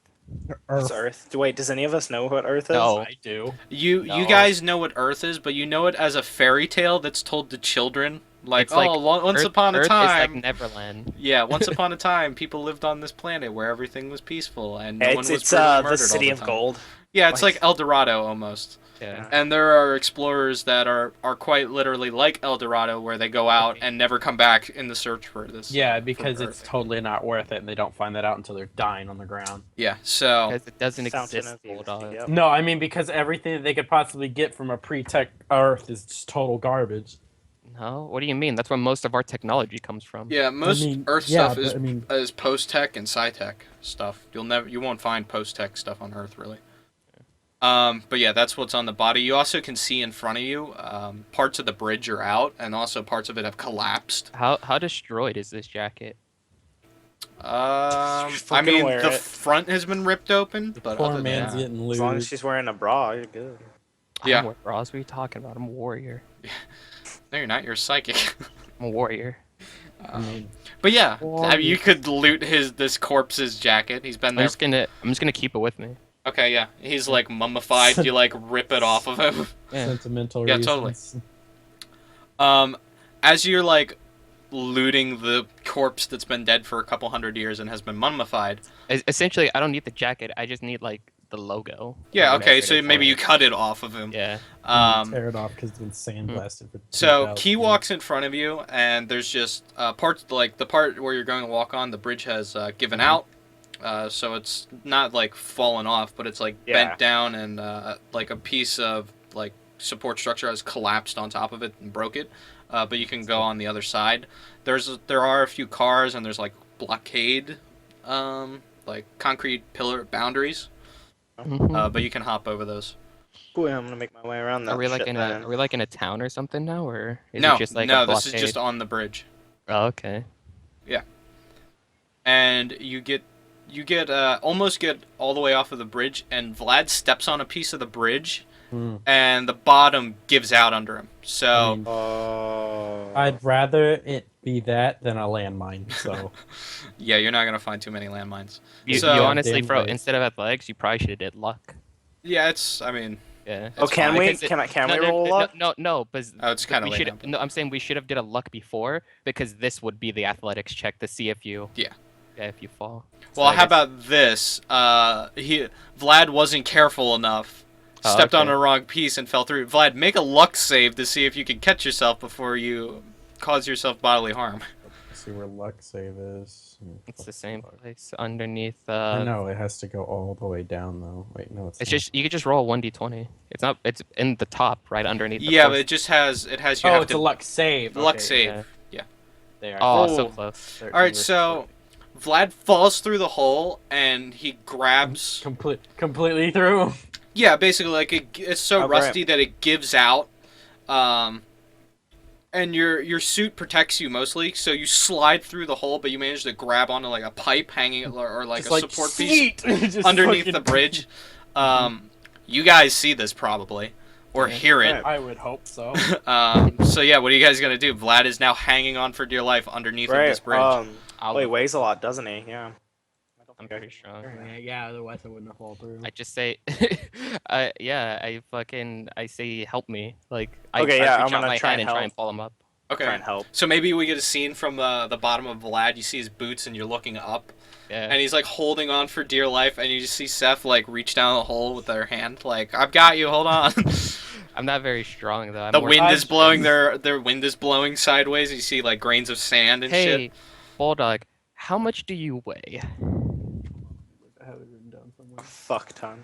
What's Earth? Wait, does any of us know what Earth is? No. I do. You No. guys know what Earth is, but you know it as a fairy tale that's told to children. Like, It's like once Earth, upon a Earth time. is like Neverland. Yeah, once upon a time, people lived on this planet where everything was peaceful and no one was It's brutally the murdered city all of the time. gold. Yeah, it's Like- like El Dorado almost. Yeah. And there are explorers that are quite literally like El Dorado, where they go out and never come back in the search for this. Yeah, because for it's Earth. totally not worth it, and they don't find that out until they're dying on the ground. Yeah, so Because it doesn't Fountain exist. of youth, Bulldog. yep. No, I mean because everything that they could possibly get from a pre-tech Earth is just total garbage. No, what do you mean? That's where most of our technology comes from. yeah, most mean, Earth yeah, stuff is but I mean- is post tech and sci tech stuff. You won't find post tech stuff on Earth really. But yeah, that's what's on the body. You also can see in front of you, parts of the bridge are out, and also parts of it have collapsed. How destroyed is this jacket? I fucking mean, wear the it. front has been ripped open, but Poor other than man's that, getting As long as looted. she's wearing a bra, you're good. I Yeah. don't wear bras. What are you talking about? I'm a warrior. no, you're not. You're psychic. I'm a warrior. I mean, But yeah, Well, I mean, you could loot this corpse's jacket. He's been I'm there. just gonna keep it with me. Okay, yeah, he's like mummified. You like rip it off of him. Yeah. sentimental Yeah, reasons. totally. As you're like looting the corpse that's been dead for a couple hundred years and has been mummified. Essentially, I don't need the jacket. I just need like the logo. Yeah, or okay, whatever so they maybe call you it. cut it off of him. Yeah. Tear it off because it's been sandblasted for. So 2,000 Key years. walks in front of you, and there's just parts like the part where you're going to walk on. The bridge has given out, so it's not like fallen off, but it's like Yeah. bent down, and like a piece of like support structure has collapsed on top of it and broke it. But you can go on the other side. There are a few cars, and there's like blockade, like concrete pillar boundaries. Mhm. But you can hop over those. Cool, yeah, I'm gonna make my way around that. Are we like shit in then. a town or something now, or is No, it just like no, a this is blockade? just on the bridge. Oh, okay. And you get almost get all the way off of the bridge, and Vlad steps on a piece of the bridge, Hmm. and the bottom gives out under him. So I mean, Oh. I'd rather it be that than a landmine. So yeah, you're not gonna find too many landmines. You, So- you honestly, Damn bro, right. instead of athletics, you probably should have did luck. Yeah, it's. I mean, Yeah. Oh, can fine. we? Because it- Can no, we no, roll no, luck? no, but Oh, it's kinda we late should. now, but- No, I'm saying we should have did a luck before because this would be the athletics check to see if you. Yeah. Yeah, if you fall. So well, I how guess- about this? Vlad wasn't careful enough, Oh, stepped on okay. a wrong piece and fell through. Vlad, make a luck save to see if you can catch yourself before you cause yourself bodily harm. let's see where luck save is. It's the same place underneath. No, it has to go all the way down though. Wait, no, it's It's not. just you could just roll 1d20. It's not. It's in the top right underneath. The Yeah, fourth. but it just has. It has you Oh, have it's to a luck save. luck Okay, save. yeah. They are. Oh, so Oh. close. 13 All right, versus so Vlad falls through the hole and he grabs. completely through. Yeah, basically, like it's so Oh, rusty that it gives out, and your suit protects you mostly. So you slide through the hole, but you manage to grab onto like a pipe hanging or like Just a support piece Just underneath fucking- the bridge. You guys see this probably or Yeah. hear it. I would hope so. So yeah, what are you guys gonna do? Vlad is now hanging on for dear life underneath of this Right. bridge. I'll, Wait, weighs a lot, doesn't he? Yeah. I'm pretty strong. Yeah, otherwise I wouldn't have fallen through. I just say, I say, help me. Like, Okay, I yeah, reach I'm out gonna my try hand and and try help. and pull him up. Okay. Try and help. So maybe we get a scene from the bottom of Vlad. You see his boots, and you're looking up, Yeah. and he's like holding on for dear life, and you just see Seph like reach down the hole with their hand, like I've got you. Hold on. I'm not very strong though. I'm The more- wind is I- blowing. Their wind is blowing sideways. You see like grains of sand and Hey, shit. Bulldog, how much do you weigh? I have it written down somewhere. A fuck ton.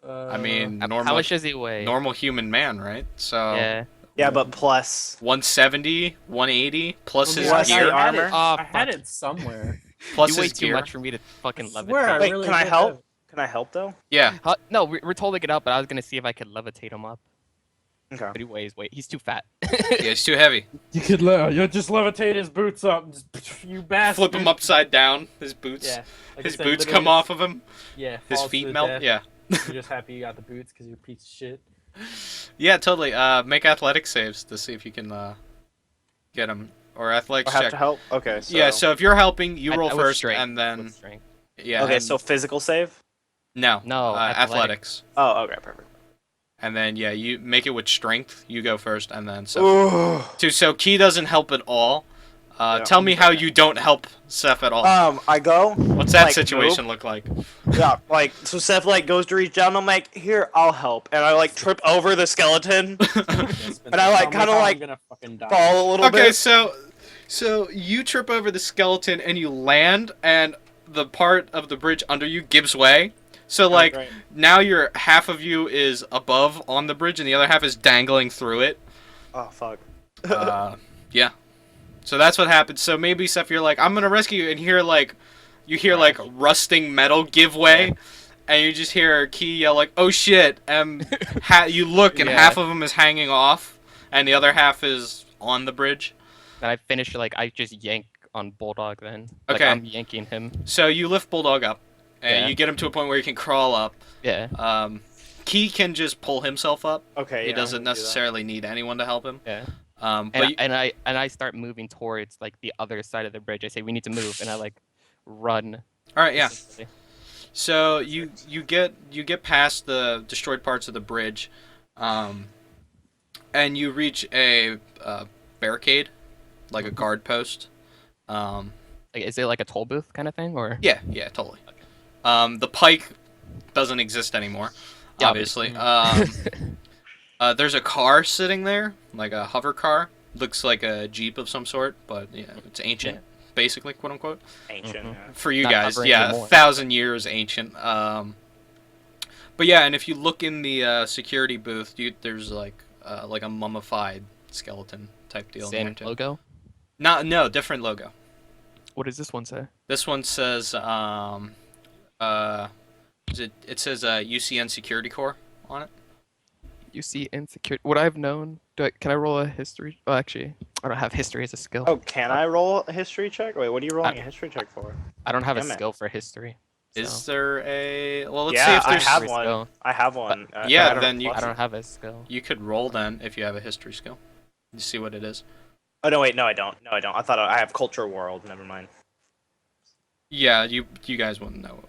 I mean, How normal much does he weigh? normal human man, right? So Yeah. Yeah, but plus. 170, 180 plus his Plus gear. the armor. Oh, I had fuck. it somewhere. Plus You weigh his too gear. much for me to fucking I swear, levitate. I Wait, really can I did help? have- Can I help though? Yeah. No, we're totally get up, but I was gonna see if I could levitate him up. Okay. But he weighs. Wait, he's too fat. Yeah, it's too heavy. You could you just levitate his boots up. Just, You bastard. Flip him upside down. His boots. Yeah. Like I His said, boots literally come just- off of him. Yeah. His falls feet to melt. death. Yeah. You're just happy you got the boots because you're a piece of shit. Yeah, totally. Make athletic saves to see if you can get him, or I athletics have check. to help. Okay. So. Yeah. So if you're helping, you roll with first, strength, and with then strength. yeah. Okay, and- so physical save. no, No, athletics. Oh, okay, perfect. And then yeah, you make it with strength. You go first, and then so. Ooh. So Key doesn't help at all. Yeah. Tell me how you don't help Seph at all. I go. What's that like, situation look like? Yeah, like so Seph like goes to reach down. I'm like, here, I'll help, and I like trip over the skeleton, and I like kind of like I'm gonna fucking die. fall a little Okay, bit. so you trip over the skeleton and you land, and the part of the bridge under you gives way. So like great. now half of you is above on the bridge, and the other half is dangling through it. Oh fuck. Yeah. So that's what happens. So maybe Seph, you're like, I'm gonna rescue you, and you hear like rusting metal give way, and you just hear Key yell like, "Oh shit!" And you look, and Yeah. half of him is hanging off, and the other half is on the bridge. Then I finish like I just yank on Bulldog. Then like Okay. I'm yanking him. So you lift Bulldog up, and Yeah. you get him to a point where he can crawl up. Yeah. Key can just pull himself up. Okay. He yeah, doesn't I can do that. necessarily need anyone to help him. Yeah. But And I start moving towards like the other side of the bridge. I say we need to move, and I like run. all right, yeah. essentially. So you get past the destroyed parts of the bridge, and you reach a barricade, like a guard post. Like, is it like a toll booth kind of thing, or? Yeah, totally. The pike doesn't exist anymore, Yeah, obviously. There's a car sitting there, like a hover car. Looks like a Jeep of some sort, but yeah, it's ancient, basically, quote unquote. Ancient. Mhm. Yeah. For you Not guys, hovering yeah, anymore. 1,000 years ancient. But yeah, and if you look in the security booth, there's like a mummified skeleton type deal. in there, Same too. logo. No, different logo. What does this one say? This one says it says UCN Security Corps on it. You see insecure. Would I have known? Can I roll a history? Oh, actually, I don't have history as a skill. Oh, can I roll a history check? Wait, what are you rolling a history check for? I don't have a Damn it. skill for history. Is so- there a let's Yeah, see if I there's have History one. skill. I have one. yeah, I don't then have you- I plus- don't have a skill. You could roll then if you have a history skill. You see what it is. Oh no, wait, no, I don't. No, I don't. I thought I have culture world. Never mind. Yeah, you guys wouldn't know.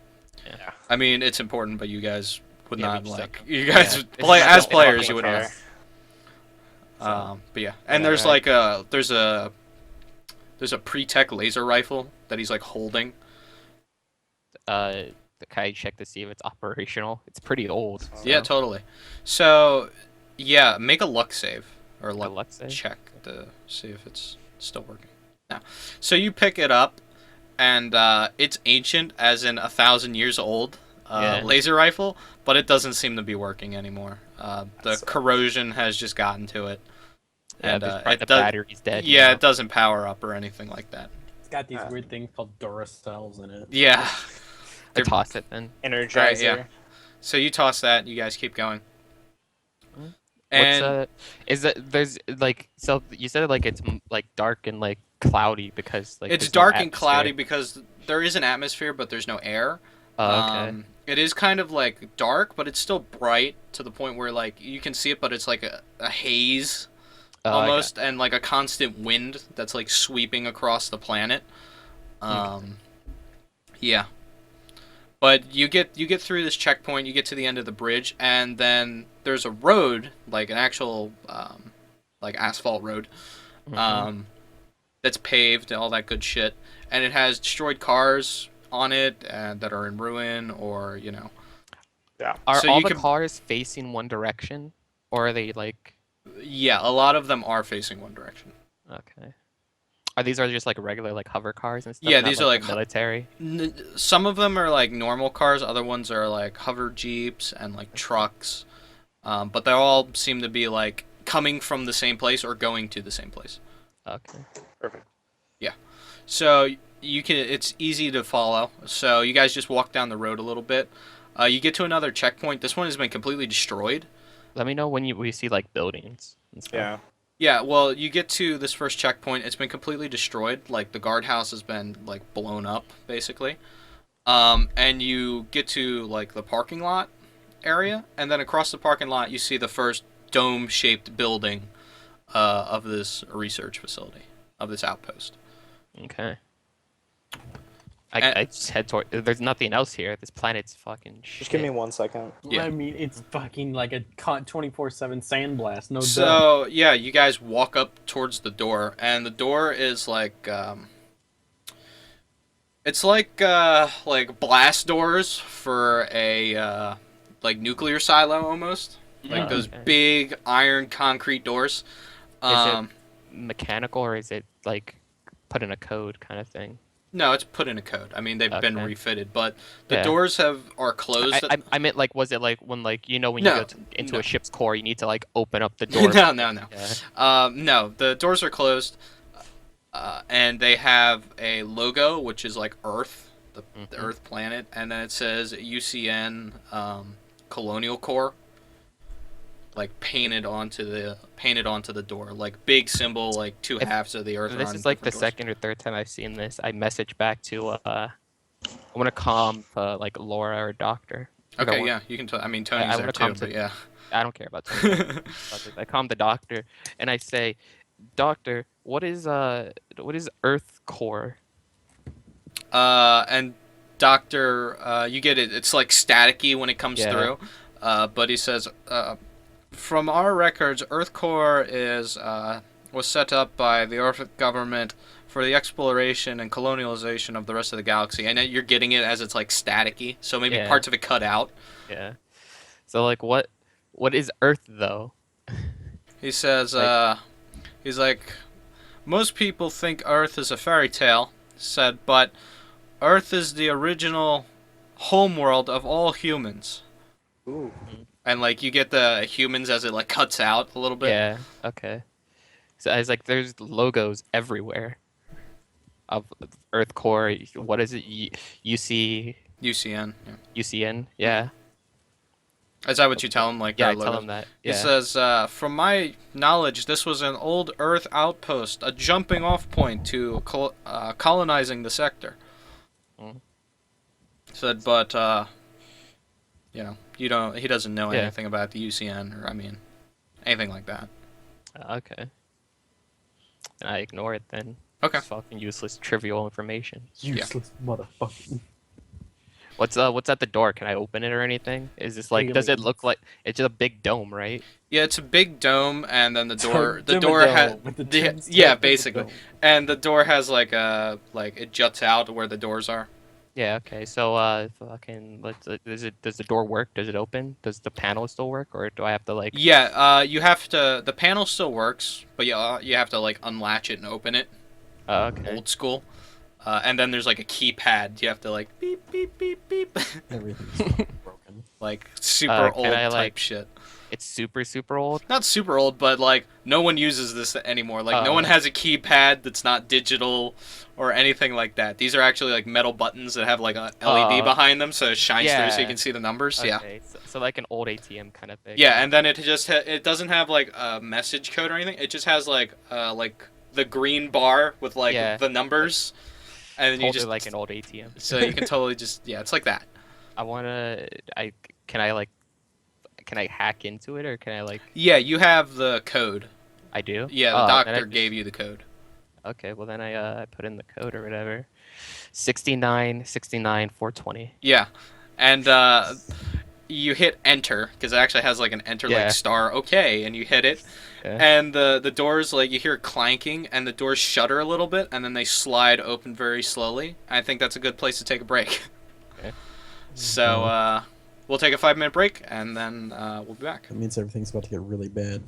Yeah. I mean, it's important, but you guys would Yeah, we not just like. don't You guys Yeah. would It's play not- as it's not players. fucking You would fair. know. But yeah, and Yeah, there's right. like there's a pre-tech laser rifle that he's like holding. Can I check to see if it's operational? It's pretty old. Yeah, so- totally. So, yeah, make a luck save or A luck luck save? check to see if it's still working. No. So you pick it up, and it's ancient, as in 1,000 years old. Yeah. Laser rifle, but it doesn't seem to be working anymore. The That's- corrosion has just gotten to it. Yeah, And, the it battery's dead. Yeah, you it doesn't power up or anything like that. It's got these weird things called Duracells in it. Yeah. I toss it then. Energizer. yeah. So you toss that, you guys keep going. Mhm. And Is that there's like so you said like it's like dark and like cloudy because like it's there's no dark and cloudy atmosphere. because there is an atmosphere, but there's no air. Oh, okay. It is kind of like dark, but it's still bright to the point where like you can see it, but it's like a haze Oh, okay. almost, and like a constant wind that's like sweeping across the planet. Yeah. But you get through this checkpoint, you get to the end of the bridge, and then there's a road, like an actual like asphalt road, Mhm. that's paved and all that good shit, and it has destroyed cars on it and that are in ruin, or you know. Are so all you the can- cars facing one direction, or are they like Yeah, a lot of them are facing one direction. okay? Are just like regular like hover cars and stuff? Yeah, not, these are the like military. Some of them are like normal cars, other ones are like hover jeeps and like trucks, but they all seem to be like coming from the same place or going to the same place. Okay. Perfect. So it's easy to follow. So you guys just walk down the road a little bit. You get to another checkpoint. This one has been completely destroyed. Let me know when we see like buildings and stuff. Yeah. Yeah, well, you get to this first checkpoint. It's been completely destroyed. Like the guardhouse has been like blown up, basically. And you get to like the parking lot area, and then across the parking lot, you see the first dome-shaped building of this research facility, of this outpost. Okay. And- I just head toward. There's nothing else here. This planet's fucking shit. Just give me 1 second. Yeah. I mean, it's fucking like a 24/7 sandblast. No doubt. So yeah, you guys walk up towards the door, and the door is like it's like blast doors for a like nuclear silo almost, like Oh, those okay. big iron concrete doors. it mechanical or is it like put in a code kind of thing? No, it's put in a code. I mean, they've been Okay. refitted, but the Yeah. doors are closed. I meant like was it like when like when you No, go into no. a ship's core you need to like open up the door? no. Yeah. No, the doors are closed, and they have a logo which is like Earth the Earth planet, and then it says UCN Colonial Corps, like painted onto the door, like big symbol, like two halves of the Earth. This is like the second or third time I've seen this. I messaged back to I want to call like Laura or Doctor. Okay, yeah, you can. I mean, Tony's there too, but yeah. I don't care about Tony. I call him the Doctor, and I say, Doctor, what is Earth core? And Doctor, you get it. It's like staticky when it comes through. But he says, from our records, Earth Core was set up by the Earth government for the exploration and colonialization of the rest of the galaxy. And you're getting it as it's like staticky, so maybe parts of it cut out. Yeah. So like, what is Earth though? He says, he's like, most people think Earth is a fairy tale, said, but Earth is the original homeworld of all humans. Ooh. And like you get the humans as it like cuts out a little bit. Yeah. Okay. So I was like, there's logos everywhere of Earth Core. What is it? UCN. UCN. Yeah. UCN. Yeah. Is that what you tell him? Like, yeah, I tell him that. Yeah. He says, from my knowledge, this was an old Earth outpost, a jumping off point to colonizing the sector. Said, but you know, he doesn't know anything about the UCN or anything like that. Okay. And I ignore it then. Okay. It's fucking useless, trivial information. Useless motherfucker. What's at the door? Can I open it or anything? Is this like? Does it look like it's just a big dome, right? Yeah, it's a big dome, and then the door has basically, and the door has like it juts out where the doors are. Yeah. Okay. So does the door work? Does it open? Does the panel still work, or do I have to like? Yeah. You have to. The panel still works, but you have to like unlatch it and open it. Okay. Old school. And then there's like a keypad. You have to like beep beep beep beep. Everything's broken. Like super old type shit. It's super old. Not super old, but like no one uses this anymore. Like no one has a keypad that's not digital or anything like that. These are actually like metal buttons that have like a LED behind them, so it shines through so you can see the numbers. Okay. Yeah. So like an old ATM kind of thing. Yeah, and then it just it doesn't have like a message code or anything. It just has like the green bar with like the numbers. And then you just like an old ATM. So you can totally just it's like that. Can I hack into it or can I like? Yeah, you have the code. I do. Yeah, the doctor gave you the code. Okay, well then I put in the code or whatever. 69/420. Yeah, and you hit enter because it actually has like an enter like star. Okay, and you hit it. And the doors, like, you hear clanking, and the doors shudder a little bit, and then they slide open very slowly. I think that's a good place to take a break. Okay. So, we'll take a 5-minute break, and then we'll be back. That means everything's about to get really bad.